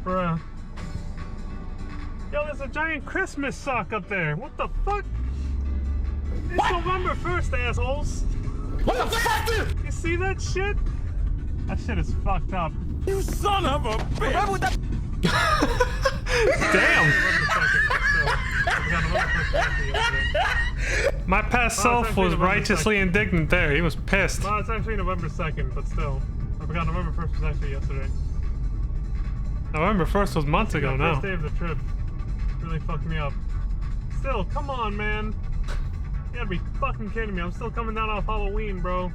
Bruh. Yo, there's a giant Christmas sock up there. What the fuck? It's what? November 1st, assholes. What the fuck, dude? You see that shit? That shit is fucked up. You son of a bitch! Damn! My past self was righteously indignant there. He was pissed. Well, it's actually November 2nd, but still. I forgot November 1st was actually yesterday. November 1st was months ago now. First day of the trip. Really fucked me up. Still, come on, man. You gotta be fucking kidding me. I'm still coming down off Halloween, bro.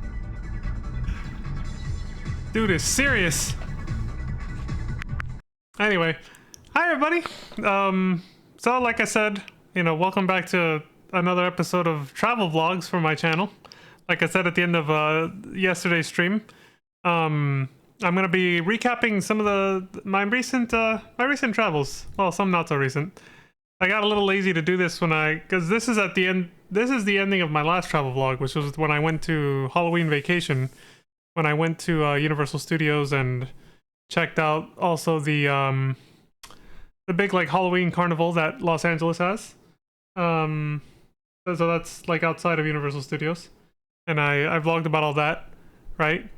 Dude is serious. Anyway, hi everybody. So like I said, you know, welcome back to another episode of travel vlogs for my channel. Like I said at the end of yesterday's stream, I'm gonna be recapping some of my recent travels. Well, some not so recent. I got a little lazy to do this because this is at the end. This is the ending of my last travel vlog, which was when I went to Halloween vacation. When I went to Universal Studios and checked out also the big like Halloween carnival that Los Angeles has. So that's like outside of Universal Studios, and I vlogged about all that, right?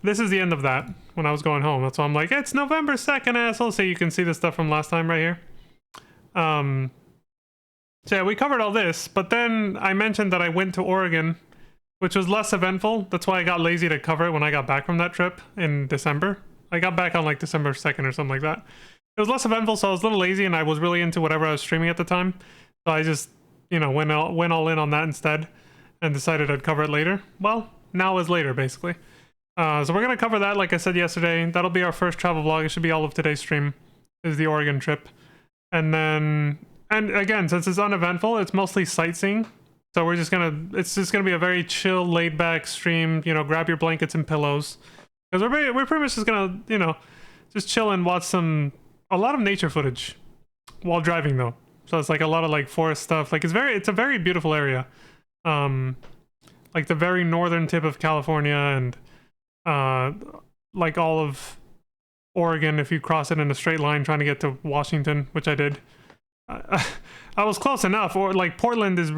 This is the end of that when I was going home. That's why I'm like, it's November 2nd, asshole. So you can see the stuff from last time right here. So yeah, we covered all this, but then I mentioned that I went to Oregon, which was less eventful. That's why I got lazy to cover it when I got back from that trip in December. I got back on like December 2nd or something like that. It was less eventful, so I was a little lazy, and I was really into whatever I was streaming at the time. So I just, you know, went all in on that instead, and decided I'd cover it later. Well, now is later, basically. So we're gonna cover that, like I said yesterday. That'll be our first travel vlog. It should be all of today's stream, is the Oregon trip. And then, and again, since it's uneventful, it's mostly sightseeing. So it's just gonna be a very chill, laid back stream. You know, grab your blankets and pillows, because we're pretty much just gonna, you know, just chill and watch a lot of nature footage while driving though. So it's like a lot of like forest stuff. Like it's a very beautiful area. Like the very northern tip of California and like all of Oregon if you cross it in a straight line trying to get to Washington, which I did. I was close enough. Or like Portland is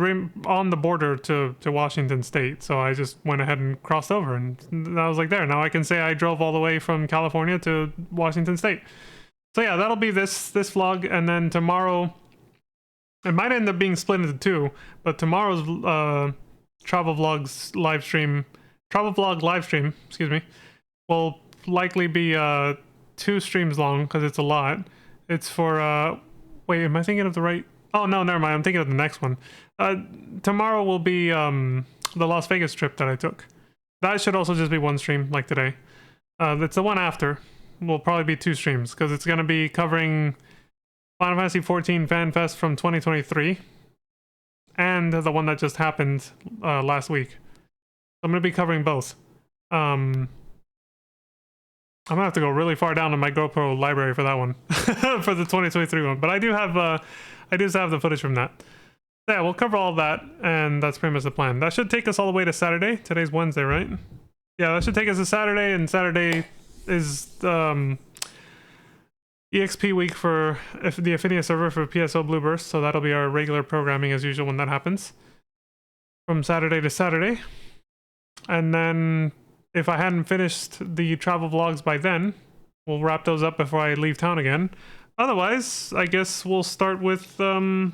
on the border to Washington State, so I just went ahead and crossed over, and I was like there. Now I can say I drove all the way from California to Washington State. So yeah, that'll be this vlog, and then tomorrow it might end up being split into two, but tomorrow's travel vlog live stream, excuse me, will likely be 2 streams long because it's a lot. It's for wait, am I thinking of the right? Oh no, never mind. I'm thinking of the next one. Tomorrow will be the Las Vegas trip that I took. That should also just be 1 stream like today. It's the one after. Will probably be 2 streams because it's going to be covering Final Fantasy XIV Fan Fest from 2023 and the one that just happened last week. I'm going to be covering both. I'm gonna have to go really far down in my GoPro library for that one, for the 2023 one. But I do have the footage from that. Yeah, we'll cover all of that, and that's pretty much the plan. That should take us all the way to Saturday. Today's Wednesday, right? Yeah, that should take us to Saturday, and Saturday is EXP week for the Affinia server for PSO Blueburst, so that'll be our regular programming as usual when that happens. From Saturday to Saturday. And then if I hadn't finished the travel vlogs by then, we'll wrap those up before I leave town again. Otherwise, I guess we'll start with either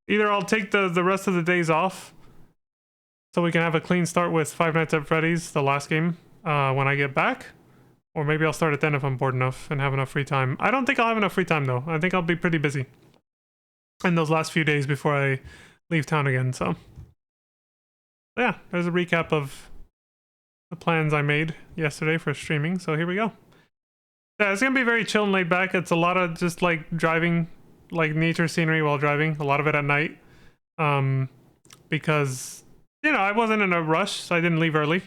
I'll take the rest of the days off so we can have a clean start with Five Nights at Freddy's, the last game, when I get back. Or maybe I'll start it then if I'm bored enough and have enough free time. I don't think I'll have enough free time though. I think I'll be pretty busy in those last few days before I leave town again, so yeah, there's a recap of the plans I made yesterday for streaming, so here we go. Yeah, it's gonna be very chill and laid back. It's a lot of just like driving, like nature scenery while driving, a lot of it at night. Because, you know, I wasn't in a rush, so I didn't leave early.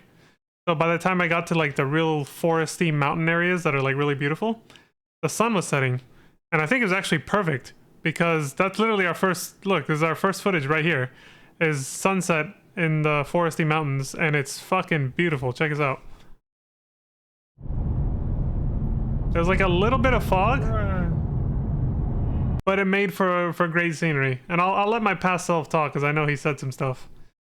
So by the time I got to like the real foresty mountain areas that are like really beautiful, the sun was setting. And I think it was actually perfect because that's literally our first, look, this is our first footage right here, is sunset in the foresty mountains, and it's fucking beautiful. Check us out. There's like a little bit of fog, but it made for great scenery. And I'll let my past self talk because I know he said some stuff.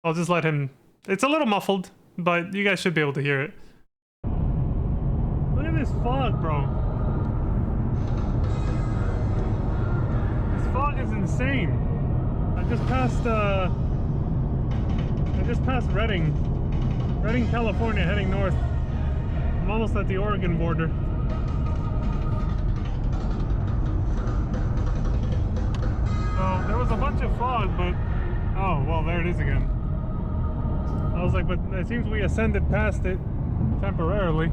I'll just let him. It's a little muffled, but you guys should be able to hear it. Look at this fog, bro. This fog is insane. I just passed Redding, California, heading north. I'm almost at the Oregon border. So there was a bunch of fog, but oh well, there it is again. I was like, but it seems we ascended past it temporarily.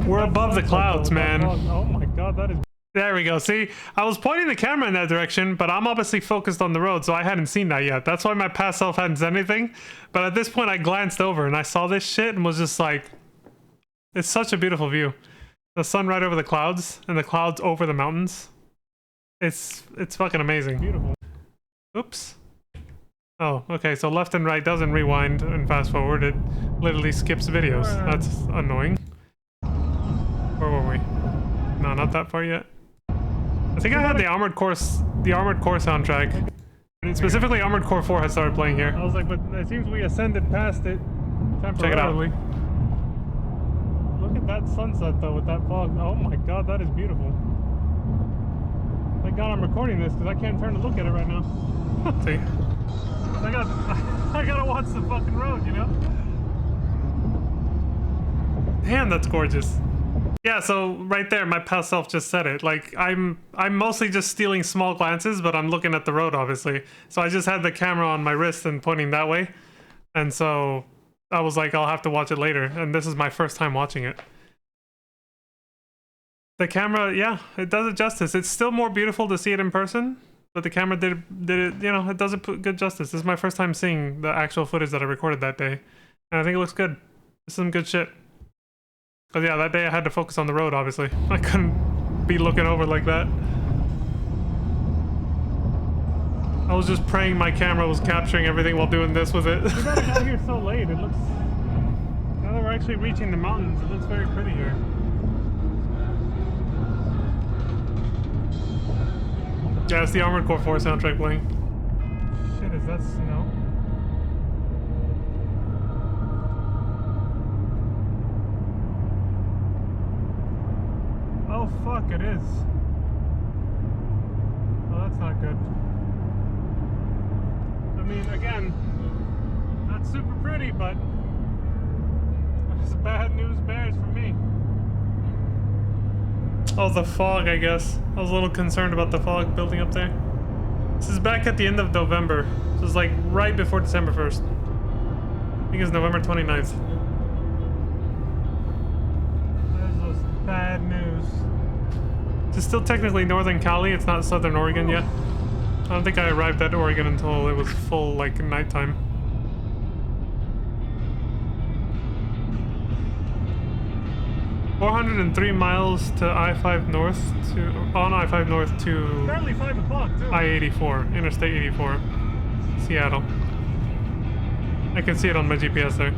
We're above the clouds, man. Oh my god, that is... There we go. See, I was pointing the camera in that direction, but I'm obviously focused on the road, so I hadn't seen that yet. That's why my past self hadn't said anything. But at this point, I glanced over and I saw this shit and was just like, it's such a beautiful view. The sun right over the clouds and the clouds over the mountains. It's fucking amazing. Beautiful. Oops. Oh, okay, so left and right doesn't rewind and fast forward. It literally skips videos. That's annoying. Where were we? No, not that far yet. I think I had the Armored Core soundtrack. Specifically, Armored Core 4 had started playing here. I was like, but it seems we ascended past it temporarily. Check it out. Look at that sunset, though, with that fog. Oh my god, that is beautiful. Thank god I'm recording this, because I can't turn to look at it right now. See? I gotta watch the fucking road, you know? Damn, that's gorgeous. Yeah, so right there, my past self just said it. Like, I'm mostly just stealing small glances, but I'm looking at the road, obviously. So I just had the camera on my wrist and pointing that way. And so I was like, I'll have to watch it later. And this is my first time watching it. The camera, yeah, it does it justice. It's still more beautiful to see it in person, but the camera did it, you know, it does it put good justice. This is my first time seeing the actual footage that I recorded that day. And I think it looks good. This is some good shit. Because yeah, that day I had to focus on the road, obviously. I couldn't be looking over like that. I was just praying my camera was capturing everything while doing this with it. We got out here so late. It looks... Now that we're actually reaching the mountains, it looks very pretty here. Yeah, it's the Armored Core 4 soundtrack playing. Shit, is that snow? Oh fuck, it is. Well, that's not good. I mean, again, not super pretty, but it's bad news bears for me. Oh, the fog, I guess. I was a little concerned about the fog building up there. This is back at the end of November. This is like right before December 1st. I think it's November 29th. There's this bad news. It's still technically Northern Cali. It's not Southern Oregon yet. I don't think I arrived at Oregon until it was full, like, nighttime. $403 miles to I-5 North on I-5 North to apparently 5 o'clock too. I-84, Interstate 84, Seattle. I can see it on my GPS there.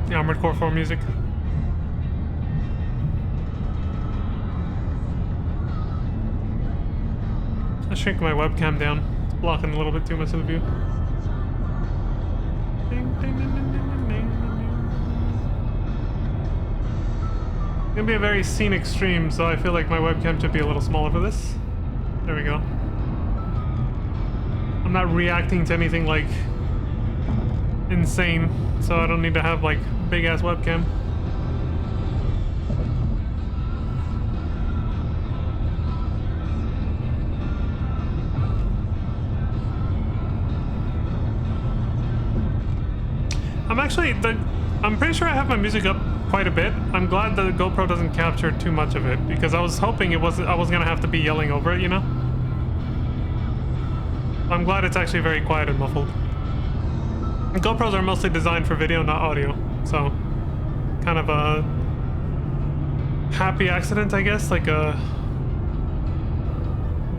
The Armored Core 4 music. I shrink my webcam down. It's blocking a little bit too much of the view. It's gonna be a very scenic stream, so I feel like my webcam should be a little smaller for this. There we go. I'm not reacting to anything like insane, so I don't need to have like big ass webcam. I'm pretty sure I have my music up quite a bit. I'm glad the GoPro doesn't capture too much of it, because I was hoping I was gonna have to be yelling over it, you know? I'm glad it's actually very quiet and muffled. And GoPros are mostly designed for video, not audio, so kind of a happy accident, I guess, like a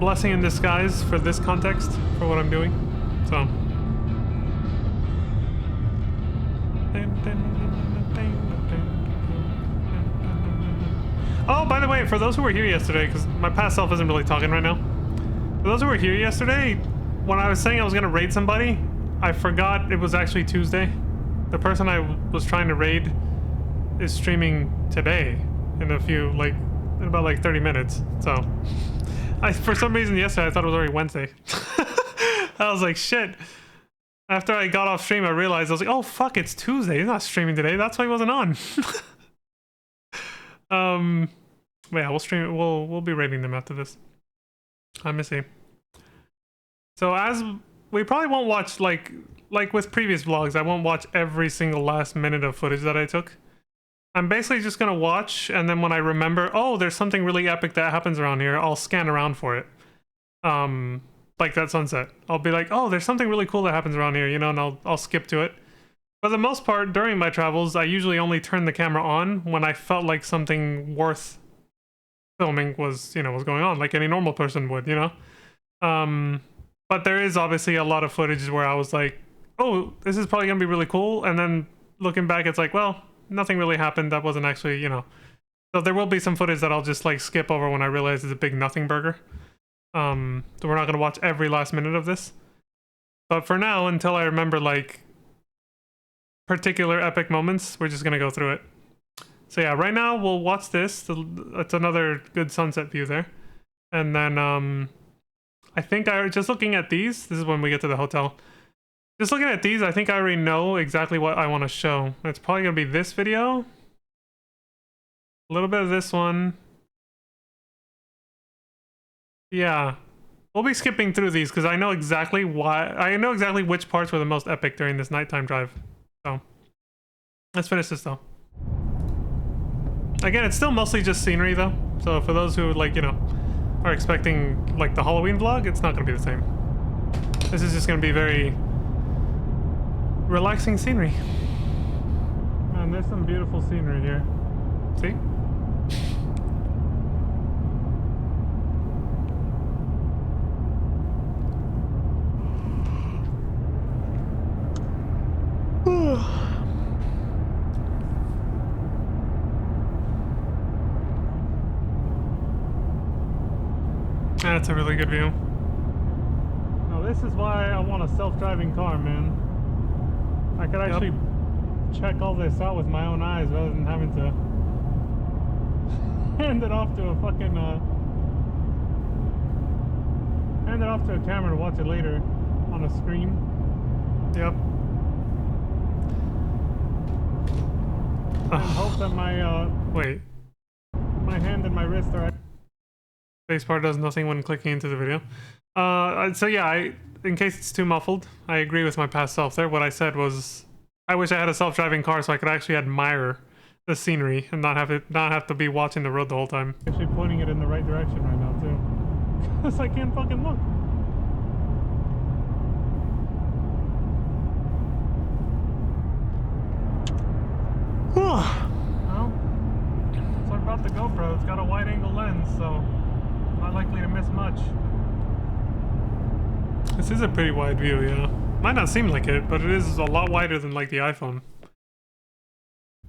blessing in disguise for this context, for what I'm doing. So. Oh, by the way, for those who were here yesterday, because my past self isn't really talking right now. For those who were here yesterday, when I was saying I was going to raid somebody, I forgot it was actually Tuesday. The person I was trying to raid is streaming today in in about like 30 minutes. So, for some reason yesterday I thought it was already Wednesday. I was like, shit. After I got off stream, I realized, I was like, oh fuck, it's Tuesday. He's not streaming today. That's why he wasn't on. But yeah, we'll stream. We'll be raiding them after this. Let me see. So as we probably won't watch like with previous vlogs, I won't watch every single last minute of footage that I took. I'm basically just gonna watch, and then when I remember, oh, there's something really epic that happens around here, I'll scan around for it. Like that sunset. I'll be like, oh, there's something really cool that happens around here, you know, and I'll skip to it. For the most part, during my travels, I usually only turn the camera on when I felt like something worth filming was going on, like any normal person would, you know? But there is obviously a lot of footage where I was like, oh, this is probably gonna be really cool, and then looking back, it's like, well, nothing really happened. That wasn't actually, you know. So there will be some footage that I'll just like skip over when I realize it's a big nothing burger. So we're not gonna watch every last minute of this. But for now, until I remember like particular epic moments, we're just gonna go through it. So yeah, right now we'll watch this. It's another good sunset view there. And then I think just looking at these, this is when we get to the hotel. Just looking at these, I think I already know exactly what I want to show. It's probably gonna be this video. A little bit of this one. Yeah. We'll be skipping through these because I know exactly which parts were the most epic during this nighttime drive. So let's finish this though. Again, it's still mostly just scenery though. So for those who like, you know, are expecting like the Halloween vlog, it's not gonna be the same. This is just gonna be very relaxing scenery. Man, there's some beautiful scenery here. See? That's a really good view. Now this is why I want a self-driving car, man. I could actually check all this out with my own eyes rather than having to hand it off to a fucking hand it off to a camera to watch it later on a screen. Yep. And hope that my wait, my hand and my wrist are. Spacebar does nothing when clicking into the video. So yeah, in case it's too muffled, I agree with my past self there. What I said was, I wish I had a self-driving car so I could actually admire the scenery and not have to be watching the road the whole time. Actually pointing it in the right direction right now too, because I can't fucking look. Well, so about the GoPro, it's got a wide-angle lens, so not likely to miss much. This is a pretty wide view, yeah. Might not seem like it, but it is a lot wider than like the iPhone.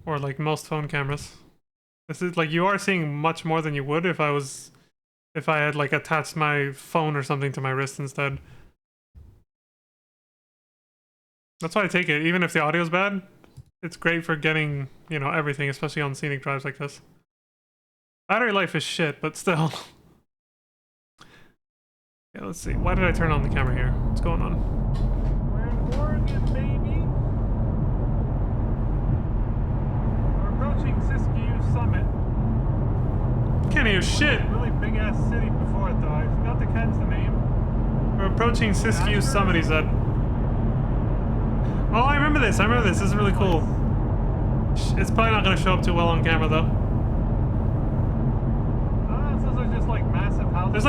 Or like most phone cameras. This is like, you are seeing much more than you would if I had like attached my phone or something to my wrist instead. That's why I take it, even if the audio's bad, it's great for getting, you know, everything, especially on scenic drives like this. Battery life is shit, but still. Yeah, let's see. Why did I turn on the camera here? What's going on? We're in Oregon, baby! We're approaching Siskiyou Summit. Can't hear shit! Really big ass city before it though. I forgot to catch the name. We're approaching Siskiyou Summit, he said. Oh, I remember this. This is really cool. It's probably not going to show up too well on camera though. Those are just like massive houses.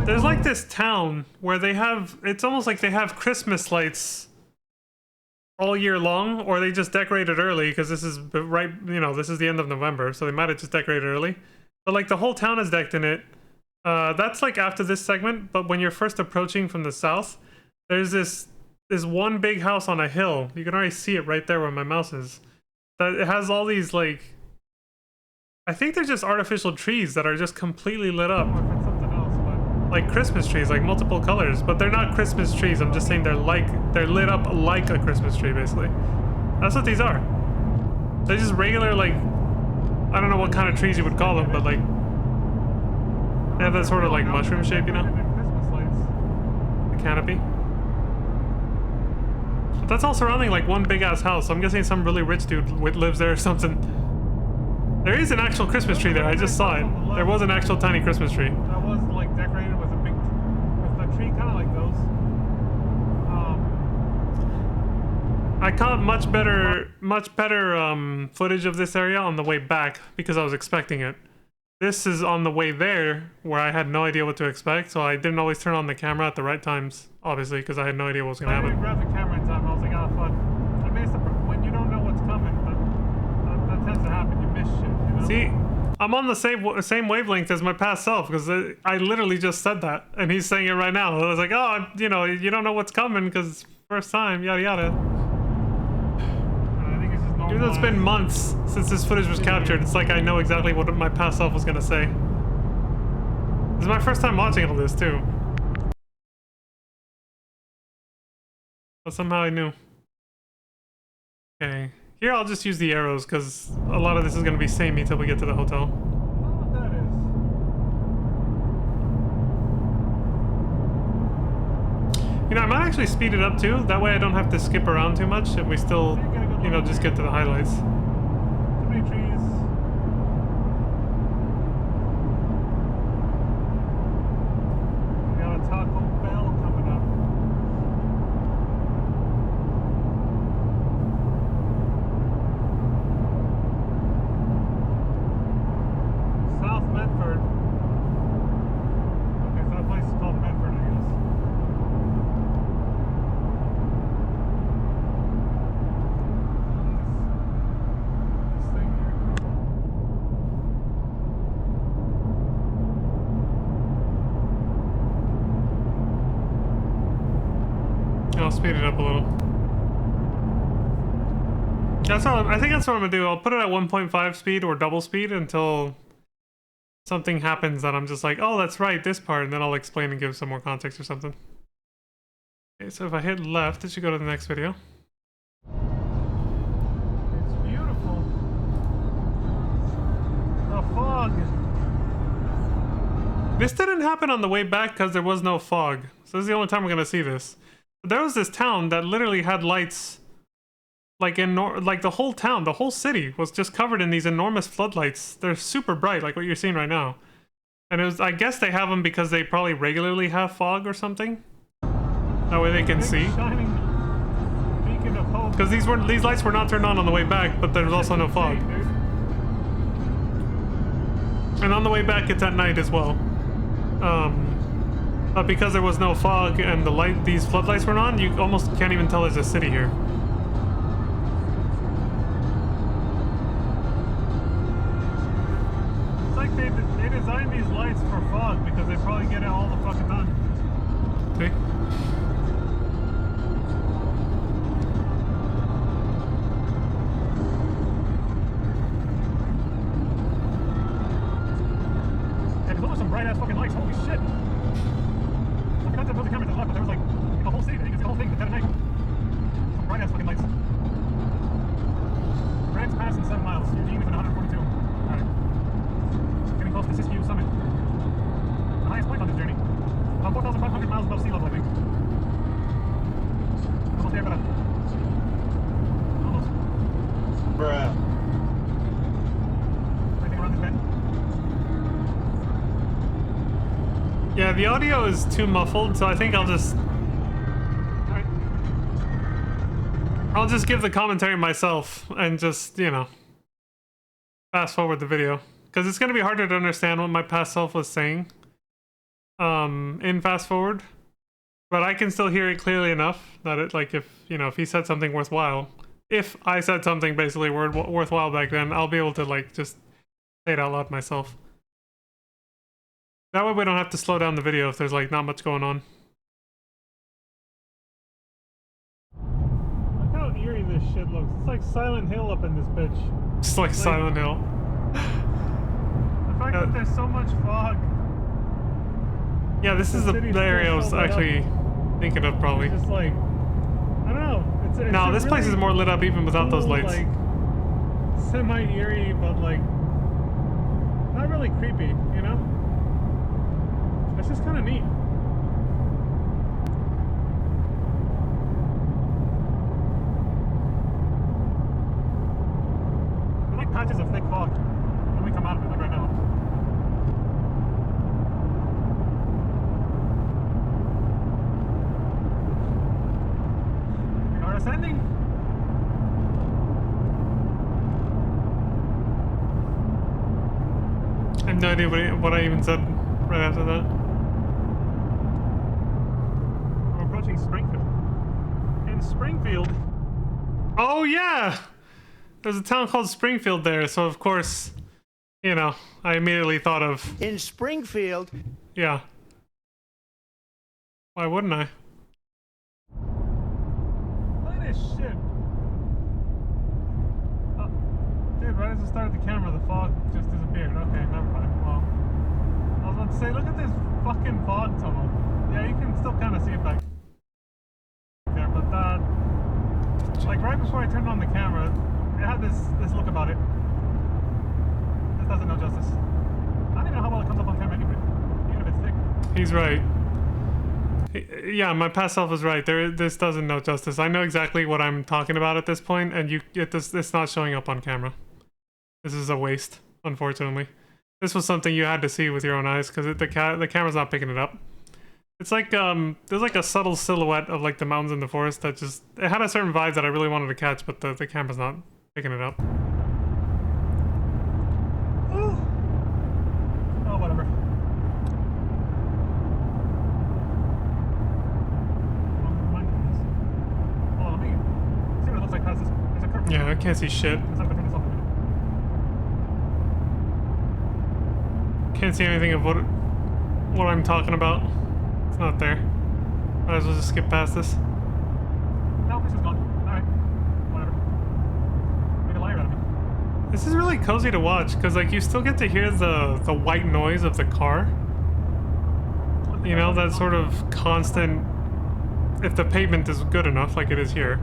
There's like this town where they have, it's almost like they have Christmas lights all year long, or they just decorate it early because this is right, you know, this is the end of November, so they might have just decorated early. But like the whole town is decked in it, That's like after this segment, but when you're first approaching from the south, there's this one big house on a hill. You can already see it right there where my mouse is. That it has all these like, I think they're just artificial trees that are just completely lit up. Or if it's something else, but like Christmas trees, like multiple colors, but they're not Christmas trees. I'm just saying they're lit up like a Christmas tree, basically. That's what these are. They're just regular, like, I don't know what kind of trees you would call them, but like they have that sort of like mushroom shape, you know? The canopy. But that's all surrounding like one big ass house. So I'm guessing some really rich dude lives there or something. There is an actual Christmas tree there. I just saw it. There was an actual tiny Christmas tree. That was like decorated with a tree kind of like those. I caught much better footage of this area on the way back because I was expecting it. This is on the way there where I had no idea what to expect, so I didn't always turn on the camera at the right times, obviously, because I had no idea what was going to happen. I grabbed the camera in time. I was like, oh fuck. I missed when you don't know what's coming, but that tends to happen. You miss shit, you know? See, I'm on the same wavelength as my past self because I literally just said that, and he's saying it right now. I was like, oh, you know, you don't know what's coming because first time, yada yada. Even though it's been months since this footage was captured, it's like I know exactly what my past self was gonna say. This is my first time watching all this too. But somehow I knew. Okay. Here I'll just use the arrows because a lot of this is gonna be samey till we get to the hotel. What that is. You know, I might actually speed it up too. That way I don't have to skip around too much and we still, you know, just get to the highlights. Too many trees. We got a Taco Bell coming up. South Medford. Okay, so that place is called Medford, I guess. I'll speed it up a little. That's all. I think that's what I'm gonna do. I'll put it at 1.5 speed or double speed until something happens that I'm just like, oh, that's right, this part, and then I'll explain and give some more context or something. Okay, so if I hit left, it should go to the next video. It's beautiful. The fog. This didn't happen on the way back because there was no fog. So this is the only time we're gonna see this. There was this town that literally had lights, like like the whole town, the whole city was just covered in these enormous floodlights. They're super bright, like what you're seeing right now. And it was, I guess they have them because they probably regularly have fog or something. That way they can see. Because these lights were not turned on the way back, but there's also no fog. And on the way back, it's at night as well. But because there was no fog and these floodlights were on, you almost can't even tell there's a city here. It's like they designed these lights for fog because they probably get it all the fucking time. See? Yeah, those are some bright ass fucking lights. Holy shit! I forgot to put the camera to the left, but there was like a whole city that you can see the whole thing at night. Some bright ass fucking lights. Grants Pass in 7 miles. Eugene is in 142. Alright. Getting close to Siskiyou Summit. The highest point on this journey. About 4,500 miles above sea level, I think. Almost there, but almost. Bruh. Anything around this bend? Yeah, the audio is too muffled, so I think I'll just give the commentary myself and just, you know, fast forward the video. Because it's going to be harder to understand what my past self was saying in fast forward. But I can still hear it clearly enough that it, like, if, you know, if he said something worthwhile, if I said something basically worthwhile back then, I'll be able to, like, just say it out loud myself. That way we don't have to slow down the video if there's like not much going on. Look how eerie this shit looks. It's like Silent Hill up in this bitch. It's like Silent Hill. The fact that there's so much fog. Yeah, this is the area I was actually thinking of probably. It's just like, I don't know. It's no, this place really is more lit up even without those lights. Like, semi-eerie, but like, not really creepy, you know? It's just kind of neat. There's like patches of thick fog when we come out of it, like right now. We are ascending. I have no idea what I even said right after that. We're approaching Springfield. In Springfield. Oh yeah! There's a town called Springfield there, so of course, you know, I immediately thought of... In Springfield. Yeah. Why wouldn't I? Look at this shit. Oh, dude, right as I started the camera, the fog just disappeared. Okay, never mind. Well, I was about to say, look at this fucking fog tunnel. Yeah, you can still kind of see it back there, but like right before I turned on the camera, it had this look about it. This doesn't know justice. I don't even know how well it comes up on camera anyway, even if it's thick. He's right. Yeah, my past self was right. This doesn't know justice. I know exactly what I'm talking about at this point, and it's not showing up on camera. This is a waste, unfortunately. This was something you had to see with your own eyes because the camera's not picking it up. It's like there's like a subtle silhouette of like the mountains in the forest that just it had a certain vibe that I really wanted to catch, but the camera's not picking it up. Ooh. Oh, whatever. Oh, let me see what it looks like past this. There's a curve. Yeah, I can't see shit. Let's have to turn this off a minute. Can't see anything of what I'm talking about. It's not there. Might as well just skip past this. No, this is gone. Alright. Whatever. Make a liar out of me. This is really cozy to watch because like you still get to hear the white noise of the car. You know, that sort of constant, if the pavement is good enough like it is here,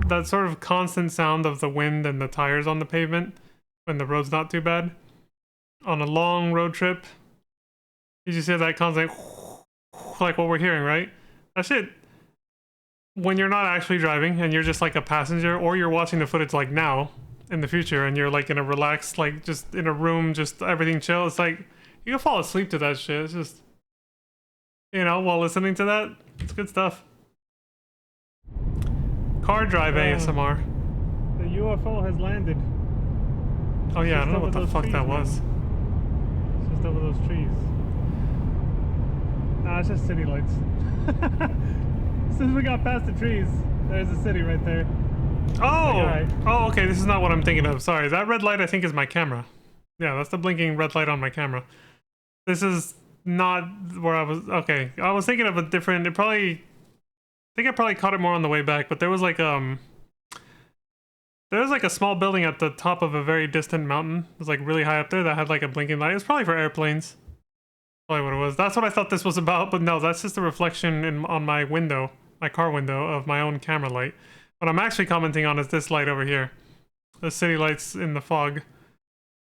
that sort of constant sound of the wind and the tires on the pavement when the road's not too bad. On a long road trip, you just hear that constant like what we're hearing, right? That shit, when you're not actually driving and you're just like a passenger, or you're watching the footage like now in the future and you're like in a relaxed, like just in a room, just everything chill, it's like you can fall asleep to that shit. It's just, you know, while listening to that, it's good stuff. Car drive ASMR. The UFO has landed. Oh yeah, I don't know what the fuck trees, that man. was. It's just over those trees. Nah, it's just city lights. As soon as we got past the trees, there's a city right there. Oh! Alright. Oh, okay, this is not what I'm thinking of. Sorry, that red light I think is my camera. Yeah, that's the blinking red light on my camera. This is not where I was... Okay, I was thinking of a different... I think I probably caught it more on the way back, but there was like, there was like a small building at the top of a very distant mountain. It was like really high up there that had like a blinking light. It was probably for airplanes. Probably what it was. That's what I thought this was about, but no, that's just a reflection on my window, my car window, of my own camera light. What I'm actually commenting on is this light over here. The city lights in the fog.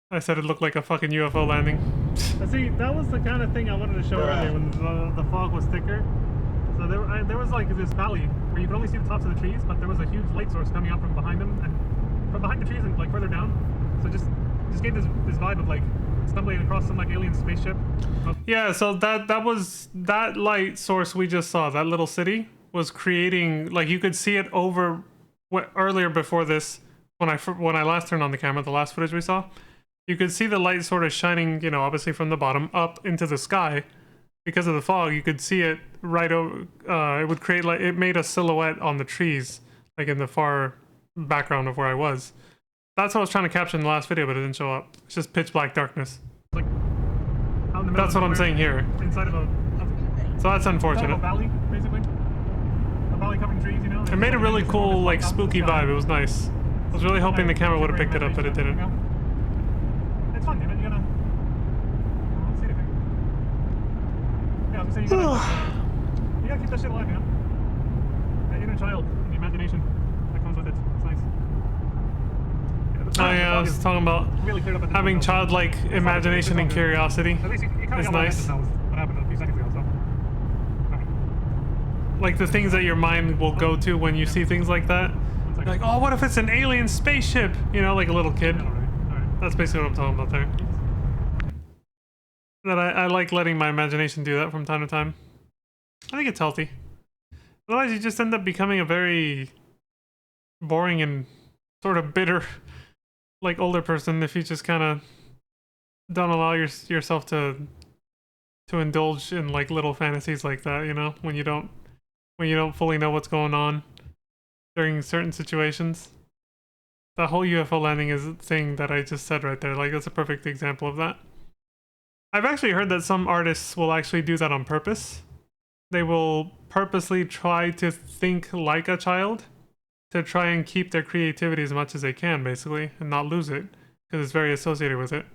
I said it looked like a fucking UFO landing. See, that was the kind of thing I wanted to show earlier when the fog was thicker. So there was like this valley where you could only see the tops of the trees, but there was a huge light source coming out from behind them and from behind the trees and like further down. So just gave this vibe of like stumbling across some like alien spaceship. Yeah, so that light source we just saw, that little city, was creating, like you could see it over earlier before this, when I last turned on the camera, the last footage we saw, you could see the light sort of shining, you know, obviously from the bottom up into the sky. Because of the fog, you could see it right over, it would create like, it made a silhouette on the trees, like in the far background of where I was. That's what I was trying to capture in the last video, but it didn't show up. It's just pitch black darkness. Like out in the middle That's of what I'm nowhere, saying here. inside of a So that's unfortunate. valley, basically. A valley covering trees, you know. It made a really cool, like, spooky vibe. It was nice. I was really hoping the camera would have picked it up, but it didn't. It's fun, you know. You gotta. I don't see anything. Yeah, I was gonna say you gotta keep that shit alive, you know. That inner child, and the imagination that comes with it. It's nice. Oh yeah, I was talking about Really cleared up at the having moment. childlike imagination and curiosity. At least you kind of It's got nice. what happened a few seconds ago. So. Okay. Like the things that your mind will go to when you see things like that. One second. Like, oh, what if it's an alien spaceship? You know, like a little kid. All right. That's basically what I'm talking about there. That I like letting my imagination do that from time to time. I think it's healthy. Otherwise, you just end up becoming a very boring and sort of bitter, like, older person if you just kind of don't allow yourself to indulge in, like, little fantasies like that, you know, when you don't fully know what's going on during certain situations. The whole UFO landing is a thing that I just said right there. Like, that's a perfect example of that. I've actually heard that some artists will actually do that on purpose. They will purposely try to think like a child to try and keep their creativity as much as they can, basically, and not lose it, because it's very associated with it.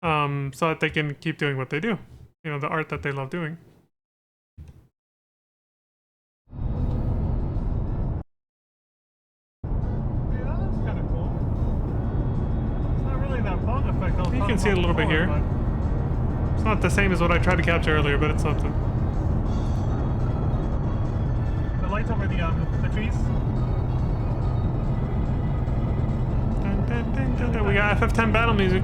So that they can keep doing what they do. You know, the art that they love doing. Yeah, that's kind of cool. It's not really that fog effect. You can see it a little bit here. It's not the same as what I tried to capture earlier, but it's something. The lights over the trees. Dun, dun, dun, dun, dun. We got FF10 battle music.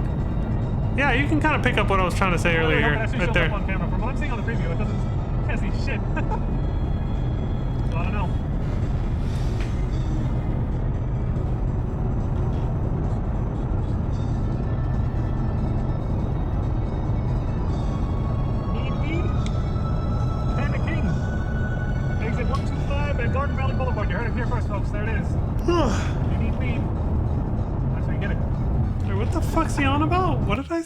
Yeah, you can kind of pick up what I was trying to say earlier here, right there. On camera. From what I'm seeing on the preview, it doesn't. Can't see shit. So I don't know. Need. Panda King. Exit 125 at Garden Valley Boulevard. You heard it here first, folks. There it is. You need weed. That's how you get it. Wait, what the fuck's he on about? What did I...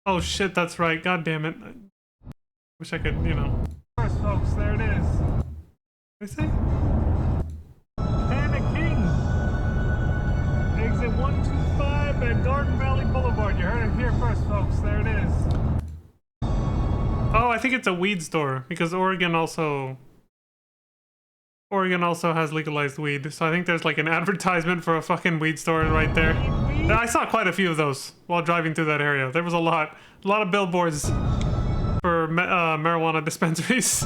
Oh shit, that's right. God damn it. Wish I could, you know... First, folks. There it is. What did I say? Panda King. Exit 125 at Garden Valley Boulevard. You heard it here first, folks. There it is. Oh, I think it's a weed store, because Oregon also has legalized weed, so I think there's like an advertisement for a fucking weed store right there. I saw quite a few of those while driving through that area. There was a lot of billboards for marijuana dispensaries.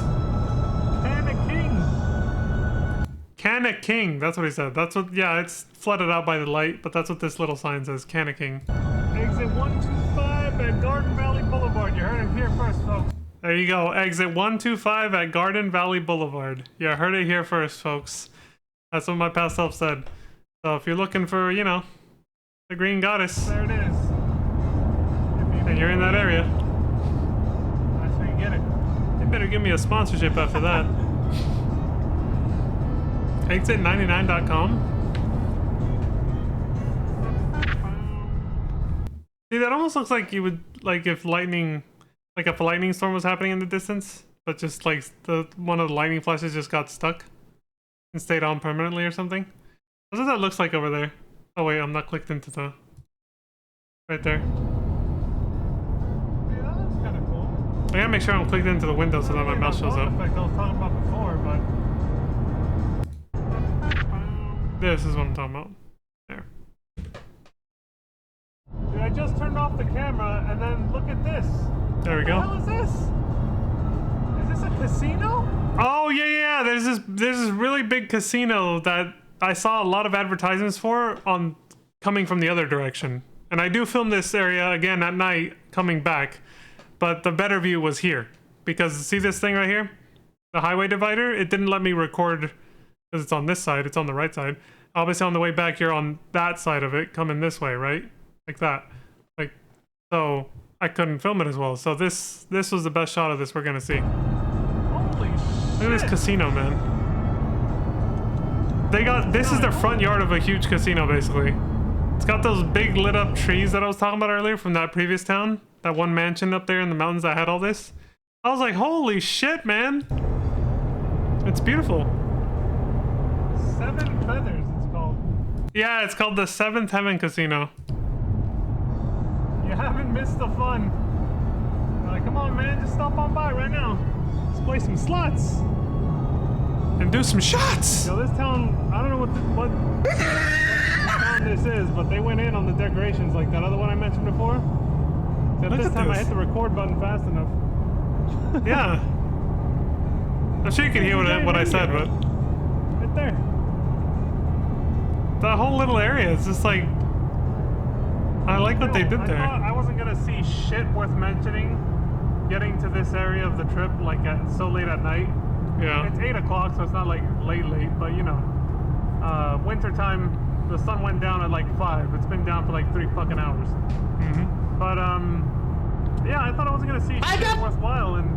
Panda King. Canna King, that's what he said. That's what, yeah, it's flooded out by the light, but that's what this little sign says, Canna King. Exit 125 at Garden Valley Boulevard. You heard it here first, folks. There you go, exit 125 at Garden Valley Boulevard. You heard it here first, folks. That's what my past self said. So if you're looking for, you know, the Green Goddess, There it is. and you're in that area, That's where you get it. they better give me a sponsorship after that. Exit99.com. See, that almost looks like you would, like, if lightning, like if a lightning storm was happening in the distance, but just like one of the lightning flashes just got stuck and stayed on permanently or something. That's what that looks like over there. Oh wait, I'm not clicked into the... Right there. Yeah, that's kind of cool. I gotta make sure I'm clicked into the window so that my mouse shows up. Effect I was talking about before, but This is what I'm talking about. There. dude, I just turned off the camera, and then look at this. There we What go. the hell is this? Is this a casino? Oh yeah. There's this really big casino that I saw a lot of advertisements for on coming from the other direction. And I do film this area again at night coming back, but the better view was here because see this thing right here, the highway divider. It didn't let me record because it's on this side. It's on the right side. Obviously on the way back you're on that side of it, coming this way, right? Like that. Like so. I couldn't film it as well, so this was the best shot of this we're gonna see. Holy shit. Look at this casino, man. This is the front yard of a huge casino, basically. It's got those big lit up trees that I was talking about earlier from that previous town. that one mansion up there in the mountains that had all this. I was like, holy shit, man. It's beautiful. Seven Feathers, it's called. Yeah, it's called the Seventh Heaven Casino. You haven't missed the fun. Like, come on, man, just stop on by right now. Let's play some slots. And do some shots. Yo, this town, I don't know what town this is, but they went in on the decorations like that other one I mentioned before. Except Look this at time I this. hit the record button fast enough. Yeah. I'm sure you can hear what I said, but Right there. the whole little area is just like, I like what they did I there. thought I wasn't gonna see shit worth mentioning getting to this area of the trip like at so late at night. Yeah. It's 8 o'clock, so it's not like late, but you know, winter time, the sun went down at like 5. It's been down for like 3 fucking hours. Mm-hmm. But yeah, I thought I wasn't gonna see shit worthwhile, and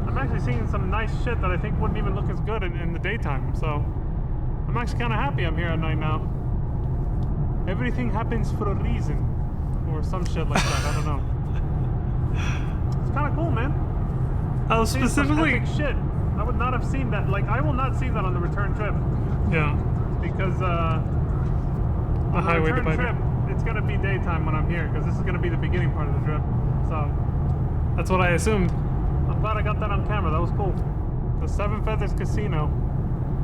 I'm actually seeing some nice shit that I think wouldn't even look as good in the daytime. So I'm actually kind of happy I'm here at night now. Everything happens for a reason, or some shit like that. I don't know. It's kind of cool, man. I was Seeing some specifically, epic shit. I would not have seen that. Like, I will not see that on the return trip yeah, because on the highway return divider. trip, it's gonna be daytime when I'm here because this is gonna be the beginning part of the trip. So That's what I assumed. I'm glad I got that on camera. That was cool. The Seven Feathers Casino.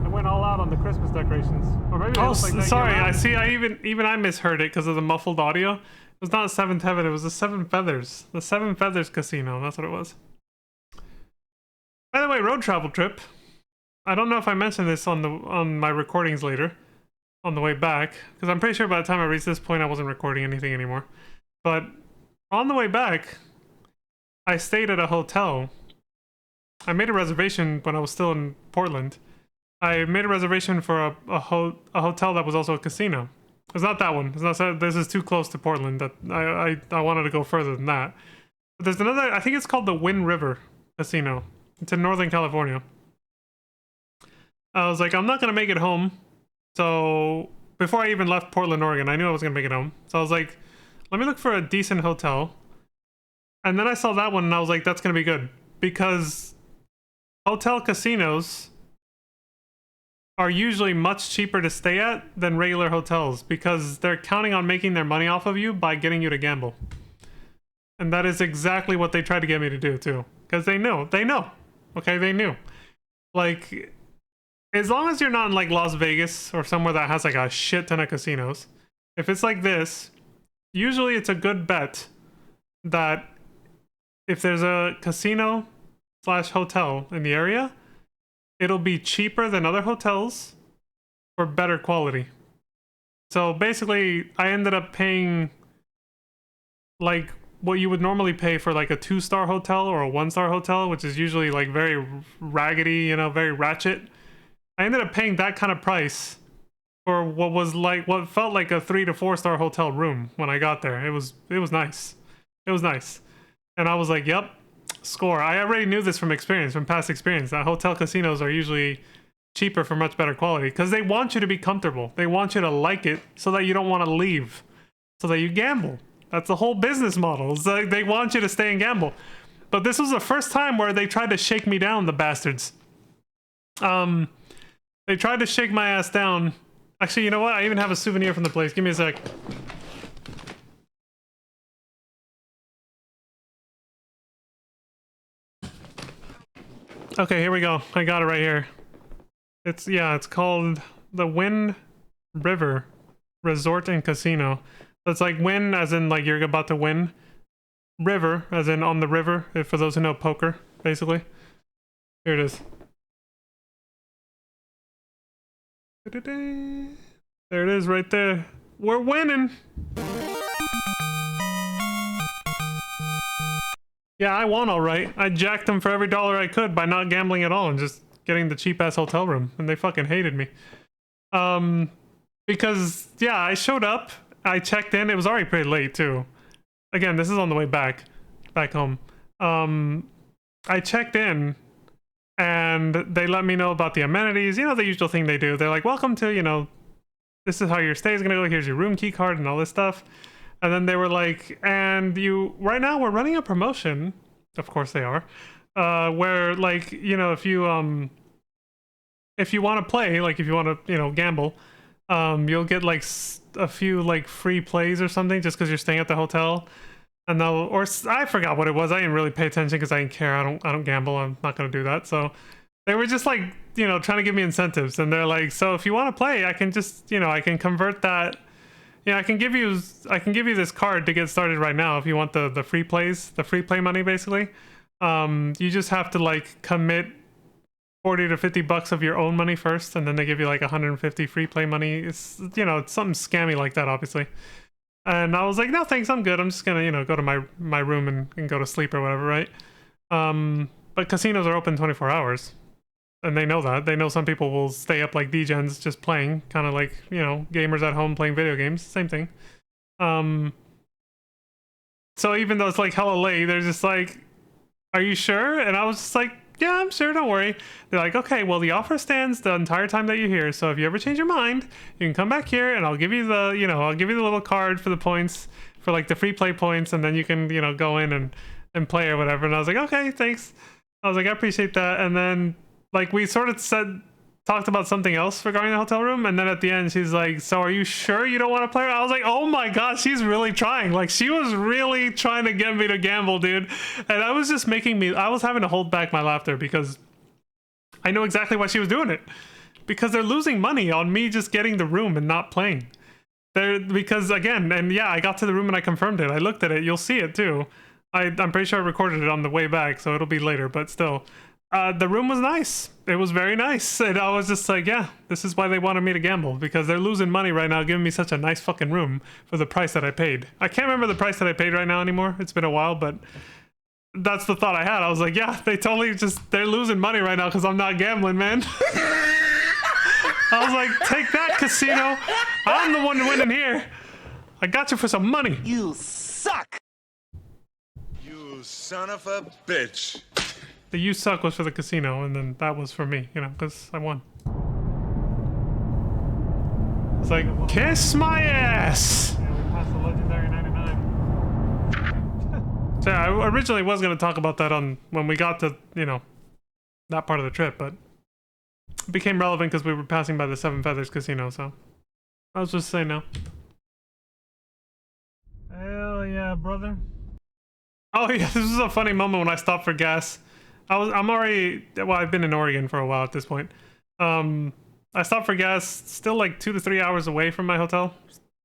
I went all out on the Christmas decorations. Or maybe it Oh, looks like that sorry. year-round. I see. I even I misheard it because of the muffled audio. It was not Seventh Heaven. It was the Seven Feathers. The Seven Feathers Casino. That's what it was. By the way, road travel trip. I don't know if I mentioned this on my recordings later, on the way back, because I'm pretty sure by the time I reached this point, I wasn't recording anything anymore. But on the way back, I stayed at a hotel. I made a reservation when I was still in Portland. I made a reservation for a hotel that was also a casino. It's not that one. It's not. This is too close to Portland. That I wanted to go further than that. But there's another. I think it's called the Wind River Casino. It's in Northern California. I was like, I'm not gonna make it home. So before I even left Portland, Oregon, I knew I was gonna make it home. So I was like, let me look for a decent hotel. And then I saw that one, and I was like, that's gonna be good because hotel casinos are usually much cheaper to stay at than regular hotels because they're counting on making their money off of you by getting you to gamble. And that is exactly what they tried to get me to do too. Because they know. Okay, they knew. Like, as long as you're not in like Las Vegas or somewhere that has like a shit ton of casinos, if it's like this, usually it's a good bet that if there's a casino / hotel in the area, it'll be cheaper than other hotels for better quality. So basically, I ended up paying like what you would normally pay for like a 2-star hotel or a 1-star hotel, which is usually like very raggedy, you know, very ratchet. I ended up paying that kind of price for what felt like a 3 to 4-star hotel room when I got there. It was nice. It was nice. And I was like, yep, score. I already knew this from past experience, that hotel casinos are usually cheaper for much better quality because they want you to be comfortable. They want you to like it so that you don't want to leave, so that you gamble. That's the whole business model. It's like they want you to stay and gamble. But this was the first time where they tried to shake me down, the bastards. They tried to shake my ass down. Actually, you know what? I even have a souvenir from the place. Give me a sec. Okay, here we go. I got it right here. It's called the Wind River Resort and Casino. It's like win as in like you're about to win. River as in on the river, for those who know poker, basically. Here it is. There it is right there. We're winning. Yeah, I won all right. I jacked them for every dollar I could by not gambling at all and just getting the cheap ass hotel room, and they fucking hated me. Because yeah, I showed up, I checked in. It was already pretty late too. Again, this is on the way back home. I checked in, and they let me know about the amenities. You know, the usual thing they do. They're like, "Welcome to, you know, this is how your stay is gonna go. Here's your room key card and all this stuff." And then they were like, and you right now we're running a promotion, of course they are, where like, you know, if you want to play, like if you want to, you know, gamble, you'll get like a few like free plays or something just because you're staying at the hotel. And they'll, or I forgot what it was. I didn't really pay attention because I didn't care. I don't gamble. I'm not gonna do that. So they were just like, you know, trying to give me incentives. And they're like, so if you want to play, I can just, you know, I can convert that. Yeah, I can give you this card to get started right now if you want the free plays, the free play money basically. You just have to like commit 40 to 50 bucks of your own money first, and then they give you like 150 free play money. It's, you know, it's something scammy like that, obviously. And I was like, no thanks, I'm good. I'm just gonna, you know, go to my room and go to sleep or whatever, right? But casinos are open 24 hours. And they know that. They know some people will stay up like degens just playing, kind of like, you know, gamers at home playing video games. Same thing. So even though it's like hella late, they're just like, are you sure? And I was just like, yeah, I'm sure, don't worry. They're like, okay, well, the offer stands the entire time that you're here. So if you ever change your mind, you can come back here and I'll give you the, you know, I'll give you the little card for the points, for like the free play points. And then you can, you know, go in and play or whatever. And I was like, okay, thanks. I was like, I appreciate that. And then like we sort of talked about something else regarding the hotel room, and then at the end she's like, so are you sure you don't want to play? I was like, oh my god, she's really trying. Like she was really trying to get me to gamble, dude. And I was just I was having to hold back my laughter because I know exactly why she was doing it. Because they're losing money on me just getting the room and not playing. Because again, and yeah, I got to the room and I confirmed it. I looked at it, you'll see it too. I'm pretty sure I recorded it on the way back, so it'll be later, but still. The room was nice. It was very nice. And I was just like, yeah, this is why they wanted me to gamble, because they're losing money right now giving me such a nice fucking room for the price that I paid. I can't remember the price that I paid right now anymore. It's been a while, but that's the thought I had. I was like, yeah, they're losing money right now because I'm not gambling, man. I was like, take that, casino. I'm the one winning here. I got you for some money. You suck! You son of a bitch. The "you suck" was for the casino, and then that was for me, you know, because I won. It's like, kiss my ass! Yeah, we passed the legendary 99. So I originally was going to talk about that when we got to, you know, that part of the trip, but it became relevant because we were passing by the Seven Feathers Casino, so I was just saying no. Hell yeah, brother. Oh yeah, this was a funny moment when I stopped for gas. I've been in Oregon for a while at this point. I stopped for gas, still like 2 to 3 hours away from my hotel,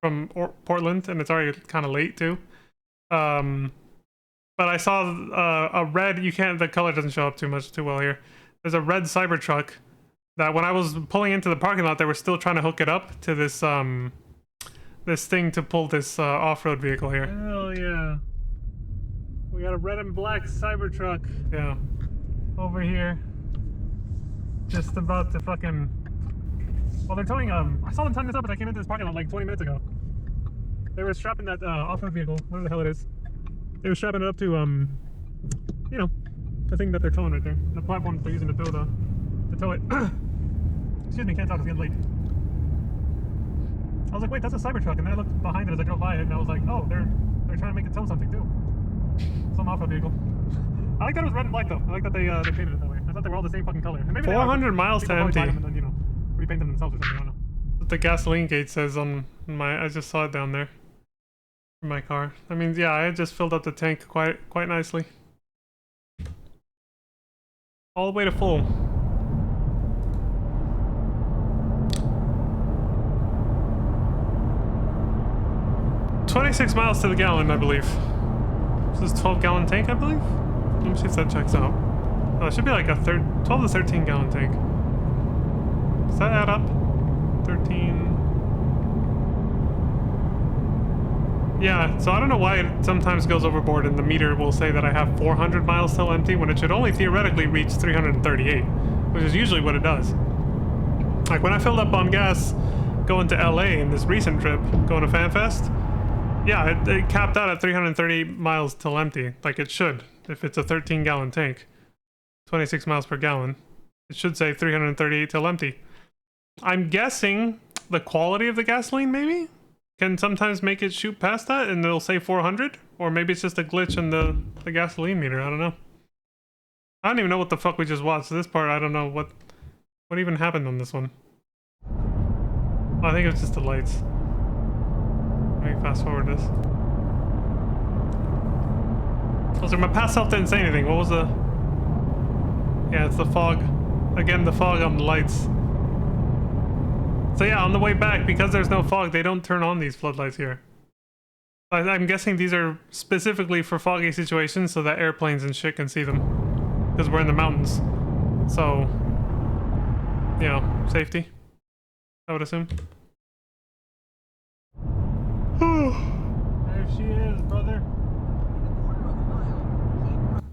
from Portland, and it's already kind of late too. But I saw a red, the color doesn't show up too well here. There's a red Cybertruck that when I was pulling into the parking lot, they were still trying to hook it up to this thing to pull this off-road vehicle here. Hell yeah. We got a red and black Cybertruck. Yeah. Over here. Just about to fucking... Well, they're towing, I saw them tying this up as I came into this parking lot like 20 minutes ago. They were strapping that off-road vehicle, whatever the hell it is. They were strapping it up to, you know, the thing that they're towing right there. The platform they're using to tow it. Excuse me, can't talk, it's getting late. I was like, wait, that's a Cybertruck, and then I looked behind it as I drove by it, and I was like, oh, they're trying to make it tow something too. Some off-road vehicle. I like that it was red and black though. I like that they painted it that way. I thought they were all the same fucking color. And maybe 400 miles to empty. And then, you know, repaint them themselves or something. I don't know. The gasoline gauge says on I just saw it down there in my car. I mean, yeah, I had just filled up the tank quite nicely. All the way to full. $26 miles to the gallon, I believe. This is 12-gallon tank, I believe. Let me see if that checks out. Oh, it should be like a 12 to 13 gallon tank. Does that add up? 13. Yeah, so I don't know why it sometimes goes overboard and the meter will say that I have 400 miles till empty when it should only theoretically reach 338, which is usually what it does. Like when I filled up on gas going to LA in this recent trip, going to FanFest, yeah, it capped out at 338 miles till empty, like it should. If it's a 13-gallon tank, 26 miles per gallon, it should say 338 till empty. I'm guessing the quality of the gasoline, maybe? can sometimes make it shoot past that and it'll say 400, or maybe it's just a glitch in the gasoline meter. I don't know. I don't even know what the fuck we just watched. So this part, I don't know what even happened on this one. Oh, I think it was just the lights. Let me fast forward this. I was like, my past self didn't say anything. What was the... Yeah, it's the fog. Again, the fog on the lights. So yeah, on the way back, because there's no fog, they don't turn on these floodlights here. I'm guessing these are specifically for foggy situations so that airplanes and shit can see them. Because we're in the mountains. So, you know, safety, I would assume. There she is, brother.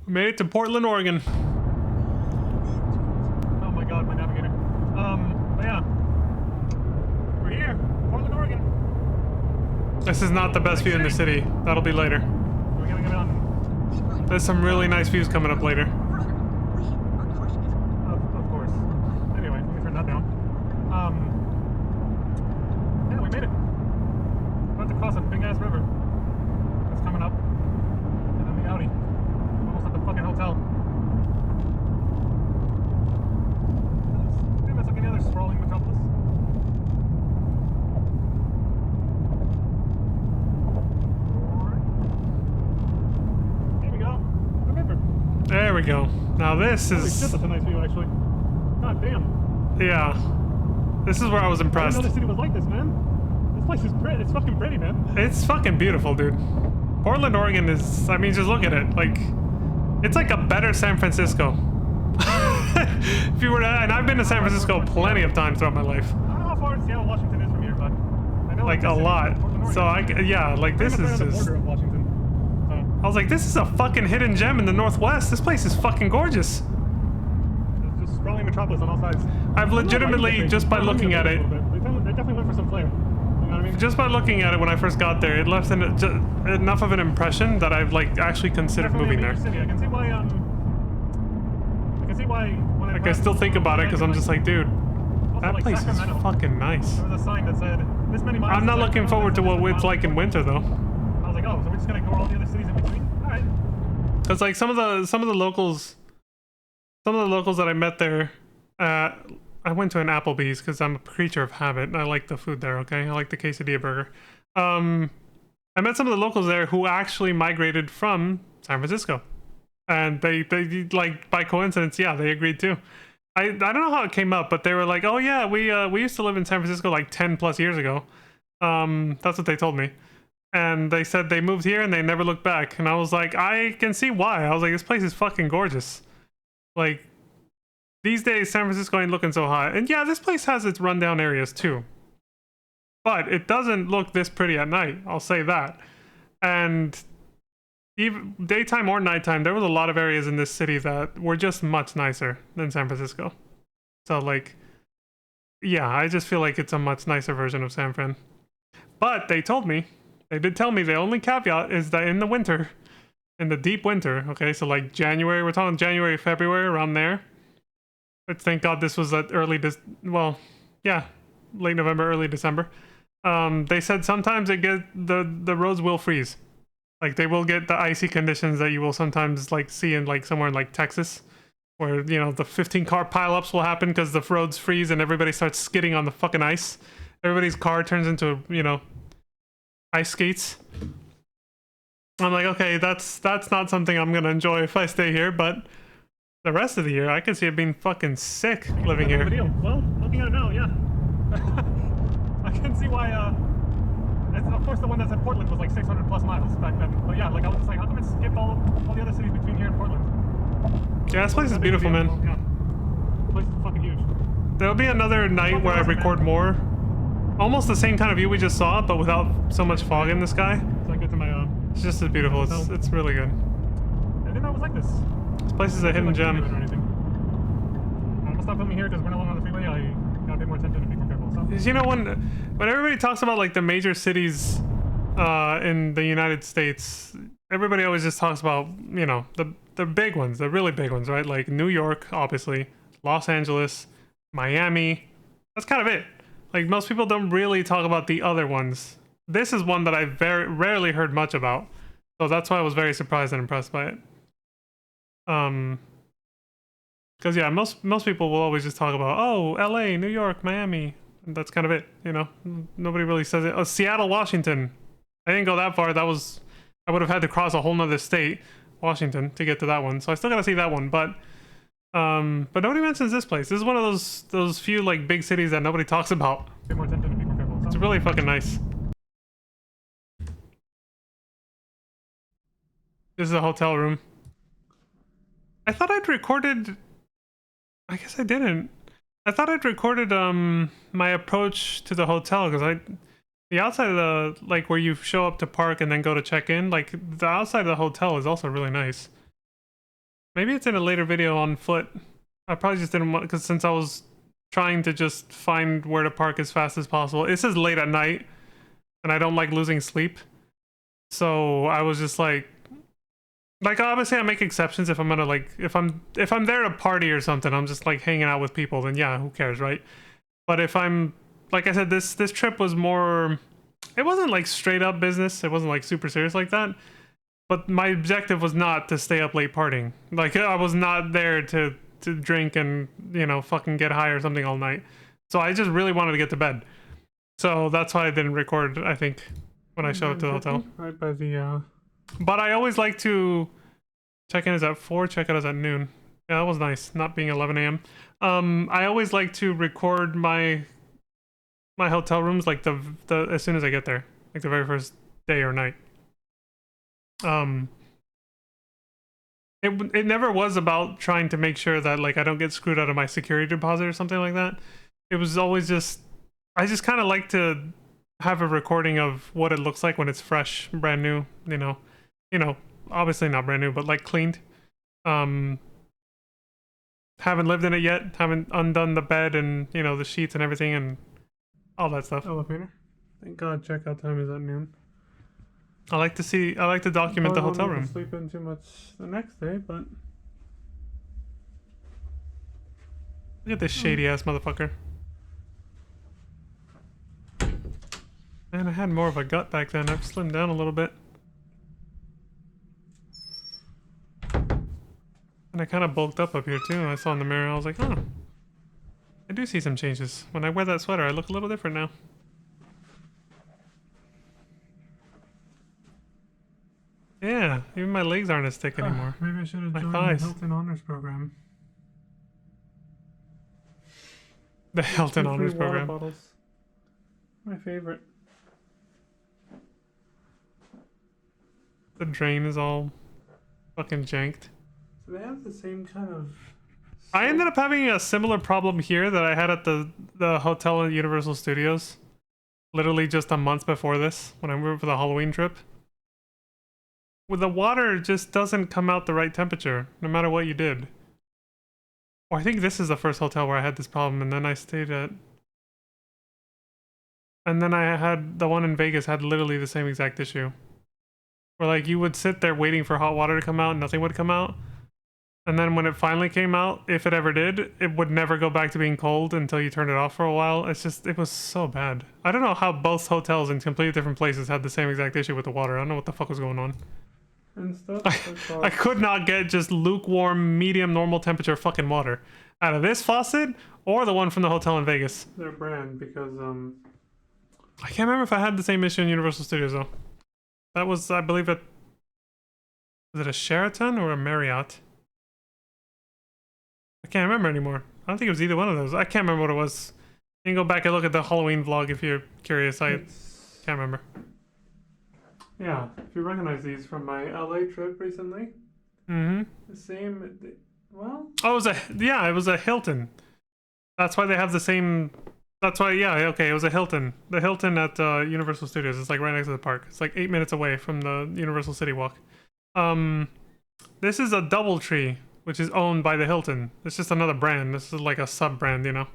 Made it to Portland, Oregon. Oh my god, my navigator. But yeah. We're here, Portland, Oregon. This is not the best view in the city. That'll be later. We're gonna get on. There's some really nice views coming up later. Of course. Anyway, let me turn that down. Yeah, we made it. We're about to cross a big ass river. It's coming up. And then the Audi. Almost at the fucking hotel. Pretty much like any other sprawling metropolis. Here we go. The river. There we go. Now this Holy shit, is... that's a nice view, actually. God damn. Yeah. This is where I was I impressed. didn't know the city was like this, man. This place is pretty. It's fucking pretty, man. It's fucking beautiful, dude. Portland, Oregon is... I mean, just look at it. Like, it's like a better San Francisco. If you were to... And I've been to San Francisco plenty of times throughout my life. I don't know how far Seattle, Washington is from here, but I know Like, this a city, lot. Portland, So, Oregon. yeah, like, this Pretty much is right on the just... border of Washington. So, I was like, this is a fucking hidden gem in the Northwest. This place is fucking gorgeous. it's just sprawling metropolis on all sides. I've legitimately, just by looking at it, They definitely went for some flair. You know what I mean? just by looking at it when I first got there, it left enough of an impression that I've like actually considered Definitely moving a major there. city. I can see why. I can see why when Like I still think about it because I'm just like, dude, that place is fucking nice. There was a sign that said this many miles. I'm not is looking like- forward to what this it's many like in miles. winter though, I was like, oh, so we're just gonna ignore all the other cities in between. All right. because like some of the locals that I met there, I went to an Applebee's because I'm a creature of habit and I like the food there. Okay, I like the quesadilla burger. I met some of the locals there who actually migrated from San Francisco, and they like by coincidence, yeah, they agreed too. I don't know how it came up, but they were like, oh yeah, we used to live in San Francisco like 10 plus years ago. That's what they told me. And they said they moved here and they never looked back. And I was like, I can see why. I was like, this place is fucking gorgeous. Like, these days, San Francisco ain't looking so hot. And yeah, this place has its rundown areas too. But it doesn't look this pretty at night. I'll say that. And even daytime or nighttime, there was a lot of areas in this city that were just much nicer than San Francisco. So like, yeah, I just feel like it's a much nicer version of San Fran. But they told me, they did tell me the only caveat is that in the winter, in the deep winter, okay, so like January, we're talking January, February, around there. But thank God this was at late November, early December. They said sometimes the roads will freeze. Like they will get the icy conditions that you will sometimes like see in like somewhere in like Texas, where you know the 15 car pileups will happen because the roads freeze and everybody starts skidding on the fucking ice. Everybody's car turns into ice skates. I'm like, okay, that's not something I'm gonna enjoy if I stay here, but the rest of the year I can see it being fucking sick living here. Video. Well, looking at it now, yeah. I can see why. Of course, the one that's in Portland was like 600 plus miles back then. But yeah, like I was just like, how come it skipped all the other cities between here and Portland? Yeah, this place is beautiful, man. Well, yeah. The place is fucking huge. There'll be another night where I record more. Almost the same kind of view we just saw, but without so much fog in the sky. So I get to my. It's just as beautiful. It's really good. I didn't know it was like this. This place is a hidden Like, gem. or anything. I'm gonna stop filming here because we're no longer on the freeway. I gotta pay more attention and be more careful. So. You know, when everybody talks about like the major cities in the United States, everybody always just talks about, you know, the big ones, the really big ones, right? Like New York, obviously, Los Angeles, Miami. That's kind of it. Like most people don't really talk about the other ones this is one that I very rarely heard much about, so that's why I was very surprised and impressed by it. Because yeah, most people will always just talk about, oh, L.A., New York, Miami, and that's kind of it. You know, nobody really says it. Oh, Seattle, Washington. I didn't go that far. That was, I would have had to cross a whole nother state, Washington, to get to that one. So I still gotta see that one, but nobody mentions this place. This is one of those few like big cities that nobody talks about. Pay more attention to be more careful. It's really fucking nice. This is a hotel room. I thought I'd recorded. I guess I didn't. I thought I'd recorded my approach to the hotel because the outside of the like where you show up to park and then go to check in, like the outside of the hotel is also really nice. Maybe it's in a later video on foot. I probably just didn't want, because since I was trying to just find where to park as fast as possible. This is late at night and I don't like losing sleep. So I was just like obviously I make exceptions if I'm gonna like if I'm there to party or something, I'm just like hanging out with people, then yeah, who cares, right? But if I'm, like I said, this trip was more, it wasn't like straight up business, it wasn't like super serious like that, but my objective was not to stay up late partying. Like I was not there to drink and, you know, fucking get high or something all night. So I just really wanted to get to bed, so that's why I didn't record, I think, when I showed up to the hotel. Right by the But I always like to check in is at 4, check out is at noon. Yeah, that was nice, not being 11 a.m. I always like to record my hotel rooms like the as soon as I get there, like the very first day or night. It never was about trying to make sure that like I don't get screwed out of my security deposit or something like that. It was always just, I just kind of like to have a recording of what it looks like when it's fresh, brand new, you know, obviously not brand new, but like cleaned. Haven't lived in it yet, haven't undone the bed and, you know, the sheets and everything and all that stuff. elevator. Thank God checkout time is at noon. I like to document the hotel room. Sleep in too much the next day, but Look at this shady ass motherfucker. Man, I had more of a gut back then. I've slimmed down a little bit. And I kind of bulked up here too. I saw in the mirror, I was like, oh, I do see some changes. When I wear that sweater, I look a little different now. Yeah, even my legs aren't as thick anymore. maybe I should have My joined thighs. the Hilton Honors Program. The Hilton 2 free Honors water Program. bottles. My favorite. The drain is all fucking janked. So they have the same kind of. I ended up having a similar problem here that I had at the hotel at Universal Studios. Literally just a month before this, when I moved for the Halloween trip. Well, the water just doesn't come out the right temperature, no matter what you did. Or I think this is the first hotel where I had this problem, and then I stayed at... And then I had, the one in Vegas had literally the same exact issue. Where like, you would sit there waiting for hot water to come out, and nothing would come out. And then when it finally came out, if it ever did, it would never go back to being cold until you turned it off for a while. It's just, it was so bad. I don't know how both hotels in completely different places had the same exact issue with the water. I don't know what the fuck was going on. And stuff. I could not get just lukewarm, medium, normal temperature fucking water out of this faucet or the one from the hotel in Vegas. Their brand, because I can't remember if I had the same issue in Universal Studios though. That was, I believe, was it a Sheraton or a Marriott? I can't remember anymore. I don't think it was either one of those. I can't remember what it was. You can go back and look at the Halloween vlog if you're curious. I can't remember. Yeah, if you recognize these from my LA trip recently. Mm-hmm. The same, well... Oh, it was a Hilton. That's why they have the same... That's why, yeah, okay, it was a Hilton. The Hilton at Universal Studios. It's like right next to the park. It's like 8 minutes away from the Universal City Walk. This is a DoubleTree, which is owned by the Hilton. It's just another brand. This is like a sub-brand, you know?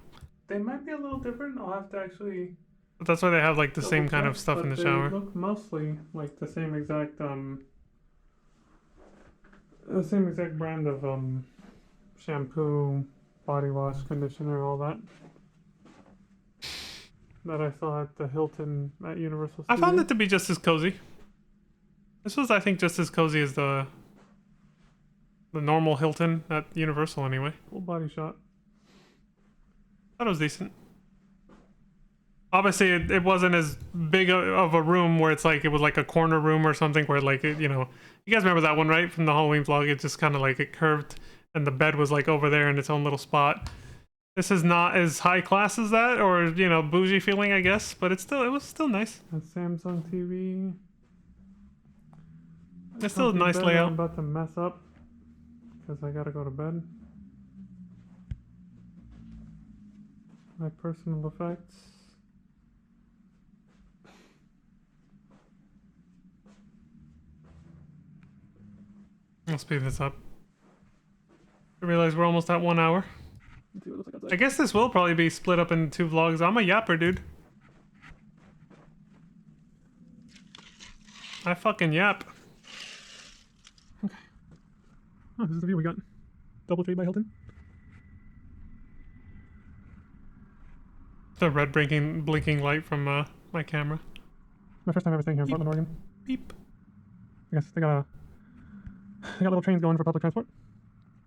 They might be a little different. I'll have to actually... But that's why they have like the same kind of check, stuff but in the they shower. look mostly like the same exact brand of shampoo, body wash, conditioner, all that. that I saw at the Hilton at Universal I Studios. found it to be just as cozy. This was, I think, just as cozy as the normal Hilton at Universal anyway. Full body shot. Thought it was decent. Obviously, it wasn't as big of a room where it's like it was like a corner room or something where like it, you know, you guys remember that one, right, from the Halloween vlog? It just kind of like it curved and the bed was like over there in its own little spot. This is not as high class as that, or you know, bougie feeling, I guess, but it was still nice. A Samsung TV. It's still a Comfy nice bed layout. I'm about to mess up because I gotta go to bed. My personal effects. I'll speed this up. I realize we're almost at 1 hour. Let's see what it looks like outside. I guess this will probably be split up into 2 vlogs. I'm a yapper, dude. I fucking yap. Oh, this is the view we got. DoubleTree by Hilton. The red blinking light from my camera. My first time ever staying here in Portland, Oregon. Beep. I guess they got little trains going for public transport.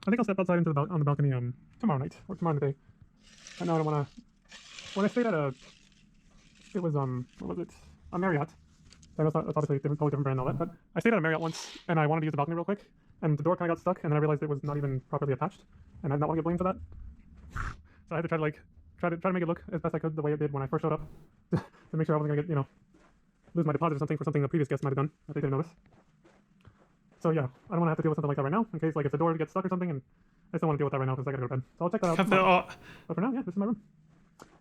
I think I'll step outside into on the balcony tomorrow night or tomorrow in the day. I know I don't want to. When I stayed at it was what was it? A Marriott. I know it's obviously a totally different brand and all that, but I stayed at a Marriott once and I wanted to use the balcony real quick, and the door kind of got stuck, and then I realized it was not even properly attached, and I did not want to get blamed for that. So I had to try to make it look as best I could the way it did when I first showed up, to make sure I wasn't gonna get lose my deposit or something for something the previous guest might have done that they didn't notice. So yeah, I don't want to have to deal with something like that right now, in case like if the door gets stuck or something, and I just don't want to deal with that right now because I gotta go to bed. So I'll check that out tomorrow. But for now, yeah, this is my room.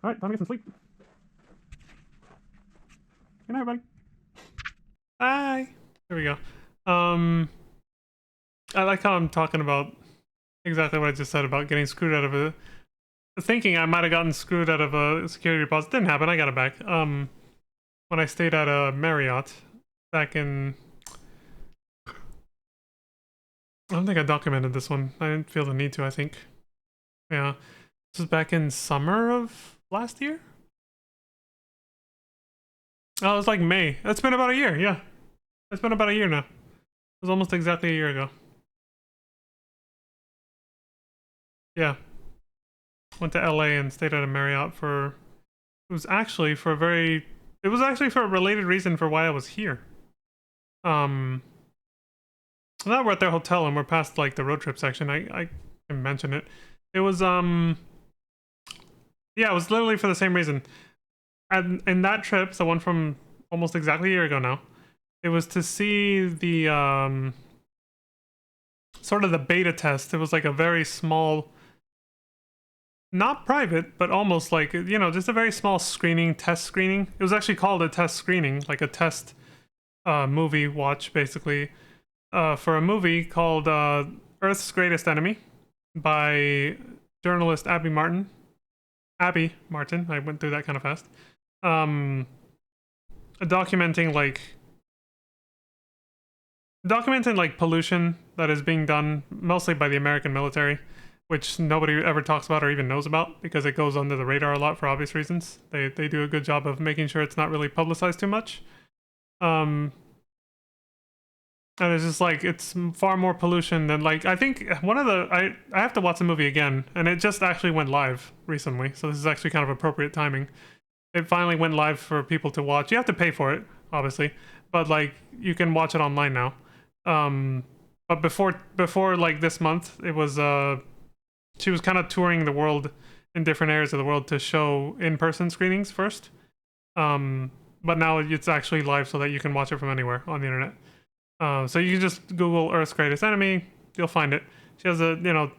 All right, time to get some sleep. Good night, everybody. Hi. There we go. I like how I'm talking about exactly what I just said about getting screwed out of a. Thinking I might have gotten screwed out of a security deposit. Didn't happen. I got it back. When I stayed at a Marriott back in. I don't think I documented this one. I didn't feel the need to, I think. Yeah. This was back in summer of last year? Oh, it was like May. It's been about a year, yeah. It's been about a year now. It was almost exactly a year ago. Yeah. Went to LA and stayed at a Marriott for... It was actually for a related reason for why I was here. Now we're at their hotel and we're past like the road trip section. I can mention it. It was yeah, it was literally for the same reason. And in that trip, the one from almost exactly a year ago now, it was to see the sort of the beta test. It was like a very small, not private, but almost like, you know, just a very small test screening. It was actually called a test screening, like a test movie watch, basically, for a movie called Earth's Greatest Enemy by journalist Abby Martin. I went through that kind of fast. Documenting like pollution that is being done mostly by the American military, which nobody ever talks about or even knows about because it goes under the radar a lot for obvious reasons. They do a good job of making sure it's not really publicized too much. And it's just like, it's far more pollution than like, I think one of the, I have to watch the movie again, and it just actually went live recently. So this is actually kind of appropriate timing. It finally went live for people to watch. You have to pay for it, obviously, but like you can watch it online now. But before like this month, it was, she was kind of touring the world in different areas of the world to show in-person screenings first. But now it's actually live so that you can watch it from anywhere on the internet. So you can just Google Earth's Greatest Enemy, you'll find it. She has the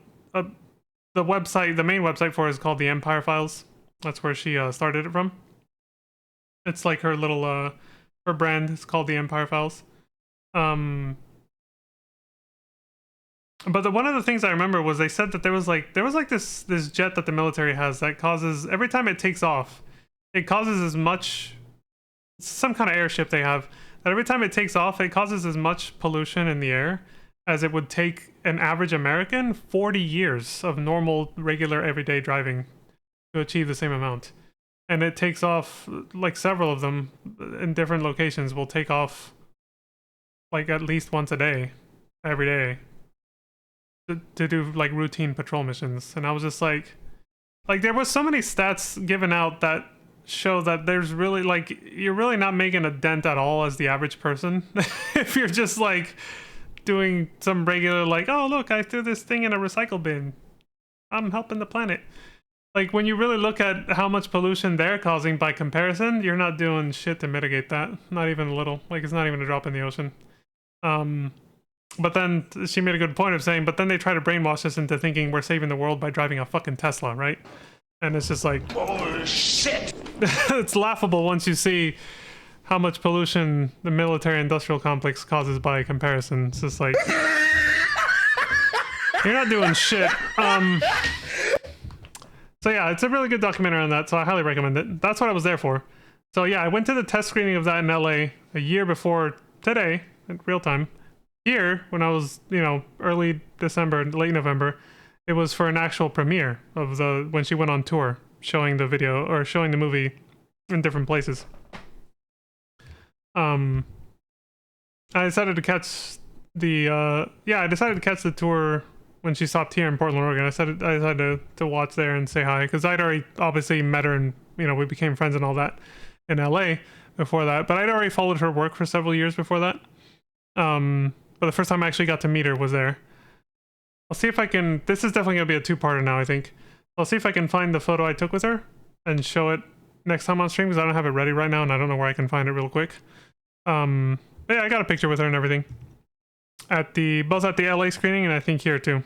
website, the main website for it is called the Empire Files. That's where she started it from. It's like her little, her brand is called the Empire Files. But one of the things I remember was they said that there was like this jet that the military has that causes, every time it takes off, it causes as much, some kind of airship they have, that every time it takes off, it causes as much pollution in the air as it would take an average American 40 years of normal, regular, everyday driving to achieve the same amount. and it takes off, like several of them in different locations will take off like at least once a day, every day, to do like routine patrol missions. And I was just like there was so many stats given out that show that there's really like, you're really not making a dent at all as the average person if you're just like doing some regular like, oh look, I threw this thing in a recycle bin, I'm helping the planet. Like when you really look at how much pollution they're causing by comparison, you're not doing shit to mitigate that, not even a little. Like it's not even a drop in the ocean. But then she made a good point of saying, but then they try to brainwash us into thinking we're saving the world by driving a fucking Tesla, right? And it's just like, Oh, shit! it's laughable once you see how much pollution the military-industrial complex causes by comparison. It's just like, you're not doing shit. So yeah, it's a really good documentary on that, so I highly recommend it. That's what I was there for. So yeah, I went to the test screening of that in LA a year before today, in real time. Here, when I was, you know, early December, late November, it was for an actual premiere of when she went on tour, showing the video, or showing the movie in different places. I decided to catch the tour when she stopped here in Portland, Oregon. I decided to watch there and say hi, because I'd already obviously met her and, you know, we became friends and all that in LA before that, but I'd already followed her work for several years before that. But the first time I actually got to meet her was there. I'll see if I can, this is definitely gonna be a two-parter now, I think. I'll see if I can find the photo I took with her and show it next time on stream, because I don't have it ready right now and I don't know where I can find it real quick. But yeah, I got a picture with her and everything. Both at the LA screening and I think here too.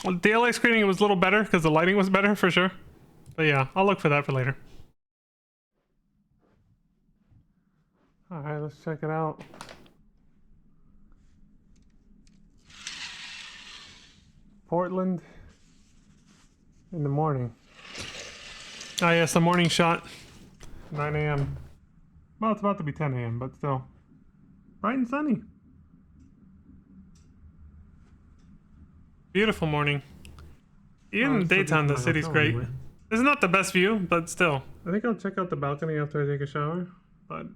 The LA screening was a little better because the lighting was better for sure. But yeah, I'll look for that for later. Alright, let's check it out. Portland in the morning. Ah yes, the morning shot. 9 a.m. Well, it's about to be 10 a.m., but still. Bright and sunny. Beautiful morning. Even in the daytime, the city's great. This is not the best view, but still. I think I'll check out the balcony after I take a shower, but...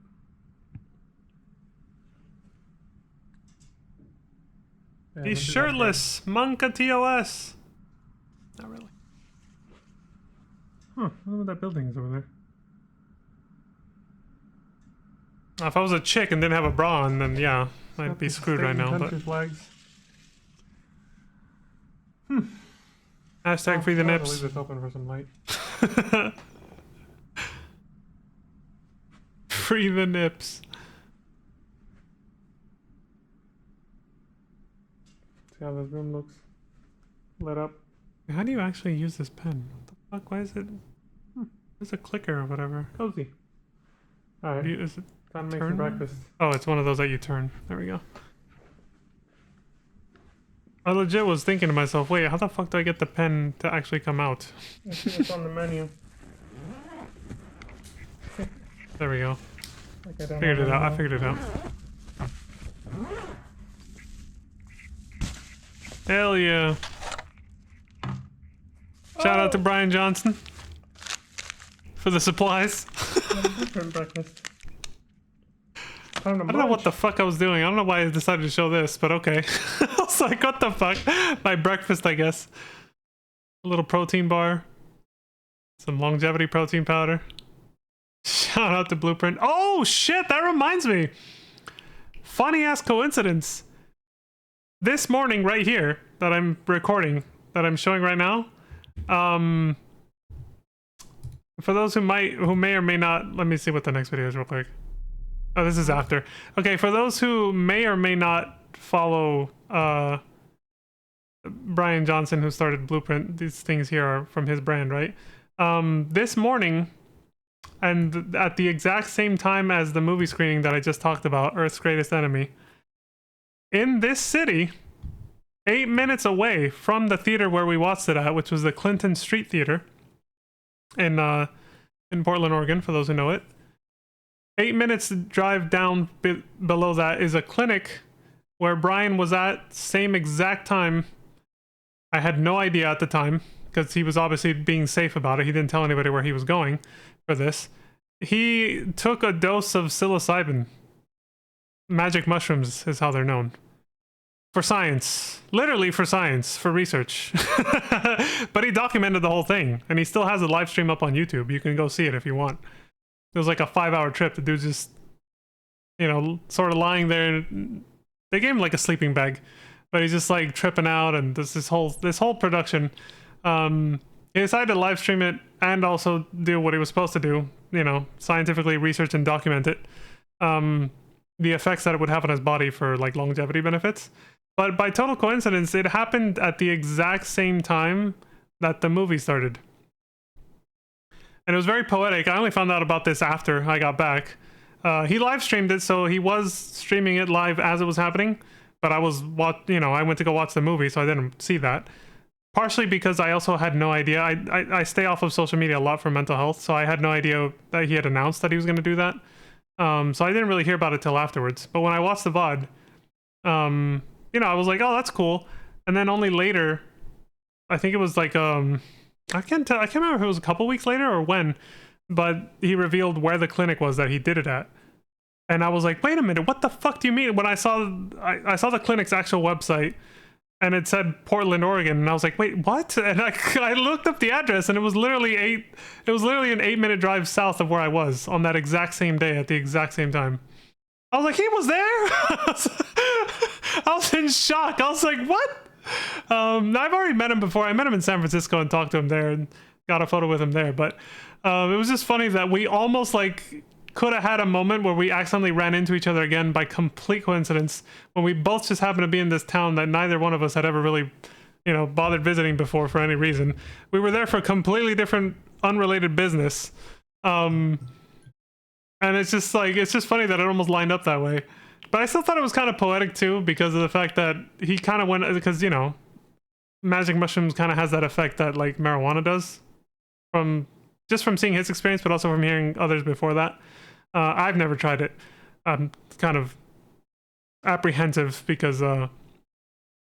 Yeah, he's shirtless! Monka TOS! Not really. Huh, I wonder what that building is over there. If I was a chick and didn't have a bra on, then yeah, I'd be screwed right now, but... Flags. Hashtag free the nips. I'll leave this open for some light. Free the nips. See how this room looks lit up. How do you actually use this pen? What the fuck? Why is it? It's a clicker or whatever. Cozy. Alright. Is it time to make some breakfast? Oh, it's one of those that you turn. There we go. I legit was thinking to myself, wait, how the fuck do I get the pen to actually come out? Let's see what's on the menu. There we go. Figured it out. I figured it out. Hell yeah. Shout out to Brian Johnson for the supplies. Breakfast. I don't know what the fuck I was doing. I don't know why I decided to show this, but okay. I was like, what the fuck? My breakfast, I guess. A little protein bar. Some longevity protein powder. Shout out to Blueprint. Oh shit, that reminds me. Funny ass coincidence. This morning right here that I'm recording, that I'm showing right now, for those who may or may not, let me see what the next video is real quick. Oh, this is after. Okay, for those who may or may not follow Brian Johnson, who started Blueprint, these things here are from his brand, right? This morning, and at the exact same time as the movie screening that I just talked about, Earth's Greatest Enemy, in this city, 8 minutes away from the theater where we watched it at, which was the Clinton Street Theater in Portland, Oregon, for those who know it. 8 minutes drive down below that is a clinic where Brian was at, same exact time. I had no idea at the time, because he was obviously being safe about it. He didn't tell anybody where he was going for this. He took a dose of psilocybin. Magic mushrooms is how they're known. For science. Literally for science. For research. But he documented the whole thing. And he still has a live stream up on YouTube. You can go see it if you want. It was like a 5-hour trip. The dude's just, you know, sort of lying there. They gave him like a sleeping bag. But he's just like tripping out. And this whole production. He decided to live stream it and also do what he was supposed to do. You know, scientifically research and document it. The effects that it would have on his body for like longevity benefits. But by total coincidence, it happened at the exact same time that the movie started. And it was very poetic. I only found out about this after I got back. He live streamed it, so he was streaming it live as it was happening. But I went to go watch the movie, so I didn't see that. Partially because I also had no idea. I stay off of social media a lot for mental health, so I had no idea that he had announced that he was going to do that. So I didn't really hear about it till afterwards. But when I watched the VOD, I was like, oh, that's cool. And then only later, I think it was like, I can't remember if it was a couple weeks later or when, but he revealed where the clinic was that he did it at. And I was like, wait a minute, what the fuck do you mean? When I saw the clinic's actual website, and it said Portland, Oregon, and I was like, wait, what? And I looked up the address, and it was literally an 8-minute drive south of where I was on that exact same day at the exact same time. I was like, he was there? I was in shock. I was like, what? I've already met him before. I met him in San Francisco and talked to him there and got a photo with him there. But it was just funny that we almost like could have had a moment where we accidentally ran into each other again by complete coincidence when we both just happened to be in this town that neither one of us had ever really, bothered visiting before for any reason. We were there for a completely different, unrelated business. And it's just funny that it almost lined up that way. But I still thought it was kind of poetic too, because of the fact that he kind of went, because, magic mushrooms kind of has that effect that like marijuana does from seeing his experience, but also from hearing others before that. I've never tried it. I'm kind of apprehensive because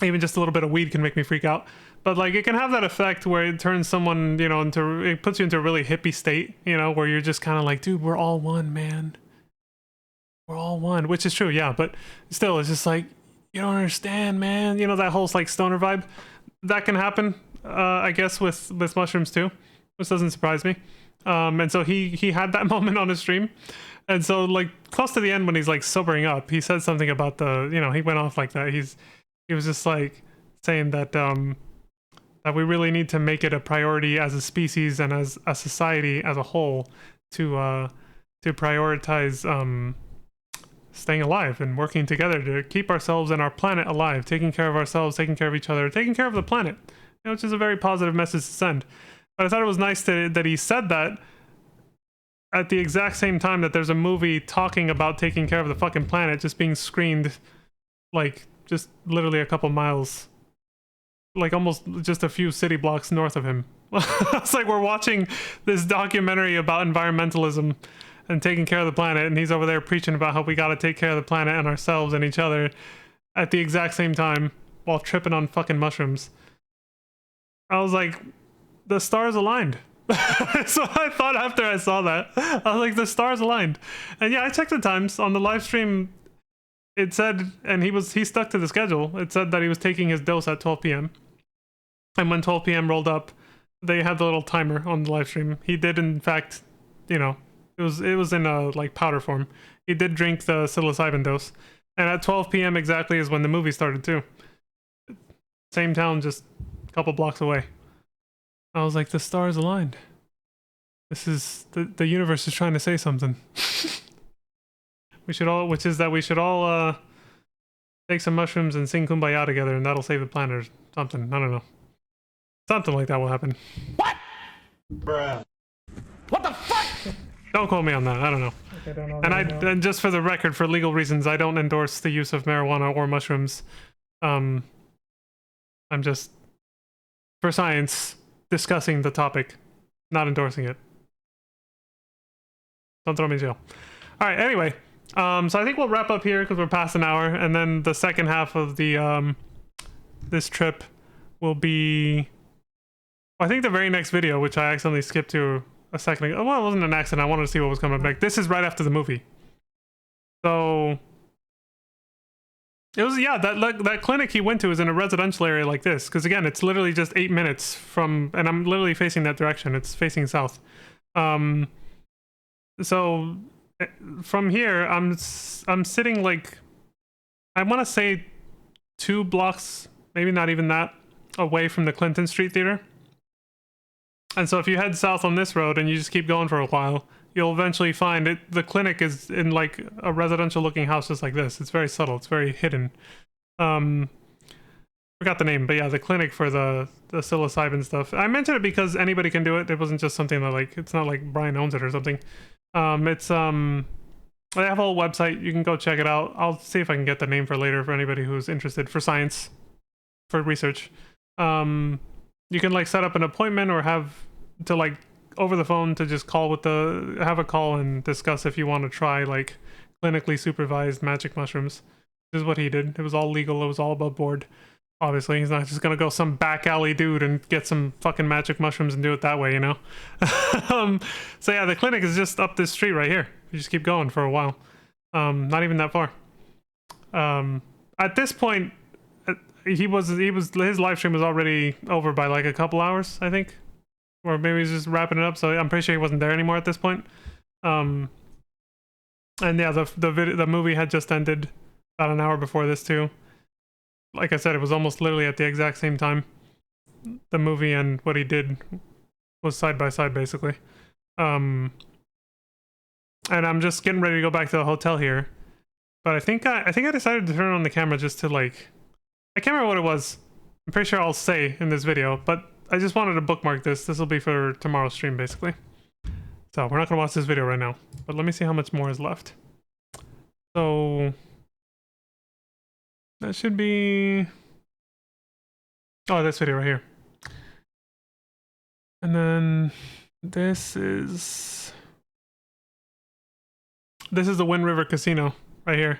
even just a little bit of weed can make me freak out. But like it can have that effect where it turns someone, it puts you into a really hippie state, where you're just kind of like, dude, we're all one, man. We're all one, which is true, yeah. But still, it's just like, you don't understand, man. That whole like stoner vibe that can happen, I guess, with mushrooms too, which doesn't surprise me. And so he had that moment on his stream. And so like close to the end when he's like sobering up, he said something about he went off like that. He was just like saying that that we really need to make it a priority as a species and as a society as a whole to prioritize staying alive and working together to keep ourselves and our planet alive, taking care of ourselves, taking care of each other, taking care of the planet, which is a very positive message to send. But I thought it was nice that he said that at the exact same time that there's a movie talking about taking care of the fucking planet just being screened like just literally a couple miles, like almost just a few city blocks north of him. It's like we're watching this documentary about environmentalism and taking care of the planet, and he's over there preaching about how we got to take care of the planet and ourselves and each other at the exact same time while tripping on fucking mushrooms. I was like, the stars aligned. So I thought after I saw that, I was like, the stars aligned. And yeah, I checked the times on the live stream. It said, and he stuck to the schedule. It said that he was taking his dose at 12 p.m. And when 12 p.m. rolled up, they had the little timer on the live stream. He did, in fact, it was in a like powder form. He did drink the psilocybin dose. And at 12 p.m. exactly is when the movie started too. Same town, just a couple blocks away. I was like, the stars aligned. This is the universe is trying to say something. We should all take some mushrooms and sing Kumbaya together, and that'll save the planet or something. I don't know. Something like that will happen. What? Bruh. What the fuck? Don't quote me on that. I don't know. I don't know. And just for the record, for legal reasons, I don't endorse the use of marijuana or mushrooms. I'm just, for science, discussing the topic, not endorsing it. Don't throw me in jail. All right. Anyway, so I think we'll wrap up here because we're past an hour, and then the second half of the this trip will be I think the very next video, which I accidentally skipped to a second ago. Well, it wasn't an accident. I wanted to see what was coming back. This is right after the movie. So it was, yeah, that clinic he went to is in a residential area like this. Because again, it's literally just 8 minutes from, and I'm literally facing that direction. It's facing south. So from here, I'm sitting like, I want to say 2 blocks, maybe not even that, away from the Clinton Street Theater. And so if you head south on this road and you just keep going for a while, you'll eventually find it. The clinic is in like a residential looking house just like this. It's very subtle. It's very hidden. Forgot the name, but yeah, the clinic for the psilocybin stuff. I mentioned it because anybody can do it. It wasn't just something that like, it's not like Brian owns it or something. They have a whole website. You can go check it out. I'll see if I can get the name for later for anybody who's interested for science, for research. You can like set up an appointment or have to like over the phone to just call with have a call and discuss if you want to try like clinically supervised magic mushrooms. This is what he did. It was all legal. It was all above board. Obviously, he's not just gonna go some back alley dude and get some fucking magic mushrooms and do it that way, you know? So yeah, the clinic is just up this street right here. You just keep going for a while. Not even that far. At this point, his live stream was already over by like a couple hours, I think. Or maybe he's just wrapping it up, so I'm pretty sure he wasn't there anymore at this point. And yeah, the movie had just ended about an hour before this too. Like I said, it was almost literally at the exact same time. The movie and what he did was side by side, basically. And I'm just getting ready to go back to the hotel here. But I think I decided to turn on the camera just to like, I can't remember what it was. I'm pretty sure I'll say in this video, but I just wanted to bookmark this. This will be for tomorrow's stream, basically. So we're not gonna watch this video right now, but let me see how much more is left. So that should be, oh, this video right here. And then this is the Wind River Casino right here.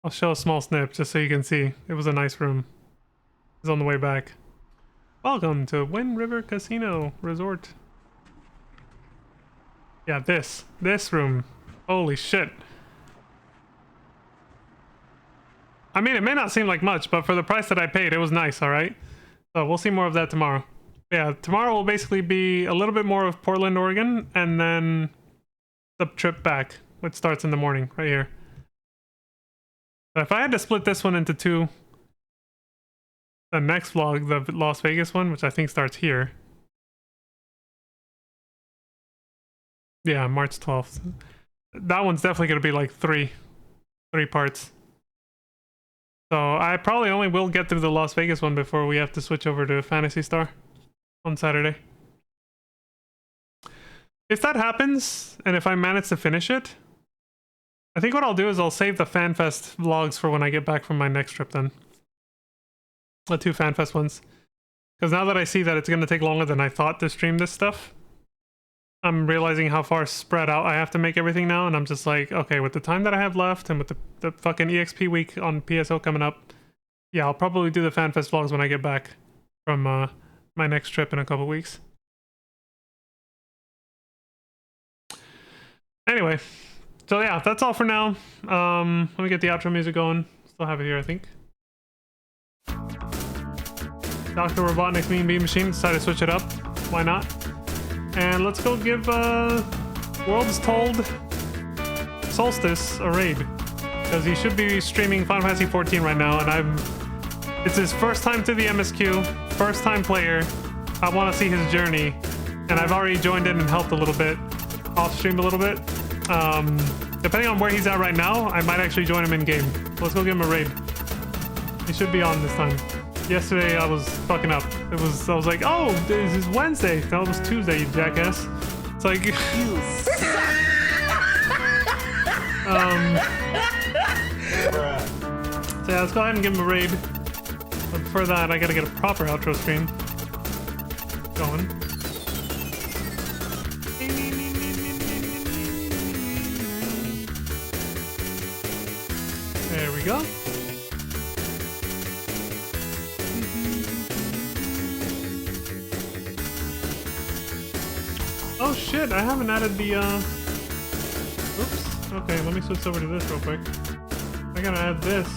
I'll show a small snip just so you can see. It was a nice room. It's on the way back. Welcome to Wind River Casino Resort. Yeah, this room. Holy shit. I mean, it may not seem like much, but for the price that I paid, it was nice, alright? So we'll see more of that tomorrow. Yeah, tomorrow will basically be a little bit more of Portland, Oregon, and then the trip back, which starts in the morning, right here. But if I had to split this one into 2, the next vlog, the Las Vegas one, which I think starts here. Yeah, March 12th. That one's definitely going to be like 3 parts. So I probably only will get through the Las Vegas one before we have to switch over to Phantasy Star on Saturday. If that happens, and if I manage to finish it, I think what I'll do is I'll save the FanFest vlogs for when I get back from my next trip then. The 2 FanFest ones. Because now that I see that it's going to take longer than I thought to stream this stuff, I'm realizing how far spread out I have to make everything now, and I'm just like, okay, with the time that I have left, and with the fucking EXP week on PSO coming up, yeah, I'll probably do the FanFest vlogs when I get back from my next trip in a couple weeks. Anyway, so yeah, that's all for now. Let me get the outro music going. Still have it here, I think. Dr. Robotnik's Mean Bean Machine decided to switch it up. Why not? And let's go give Worlds Told Solstice a raid. Because he should be streaming Final Fantasy XIV right now, and it's his first time to the MSQ, first time player. I want to see his journey, and I've already joined in and helped a little bit, off stream a little bit. Depending on where he's at right now, I might actually join him in game. Let's go give him a raid. He should be on this time. Yesterday I was fucking up. I was like, oh, this is Wednesday. No, it was Tuesday, you jackass. It's like you suck. So yeah, let's go ahead and give him a raid. But before that, I gotta get a proper outro stream going. There we go. Oh shit, I haven't added the oops. Okay, let me switch over to this real quick. I gotta add this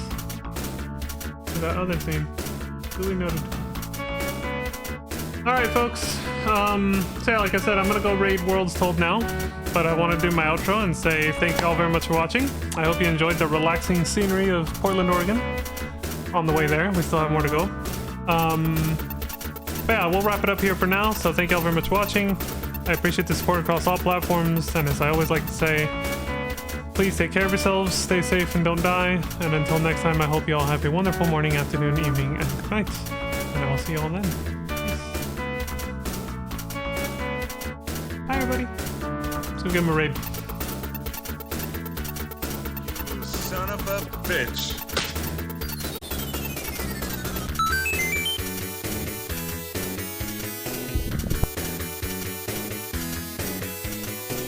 to that other theme. Duly noted. Alright folks, so yeah, like I said, I'm gonna go raid Worlds Told now, but I want to do my outro and say thank you all very much for watching. I hope you enjoyed the relaxing scenery of Portland, Oregon. On the way there, we still have more to go. But yeah, we'll wrap it up here for now, so thank you all very much for watching. I appreciate the support across all platforms, and as I always like to say, please take care of yourselves, stay safe, and don't die. And until next time, I hope you all have a wonderful morning, afternoon, evening, and good night. And I will see you all then. Hi, everybody. So give him a raid. You son of a bitch.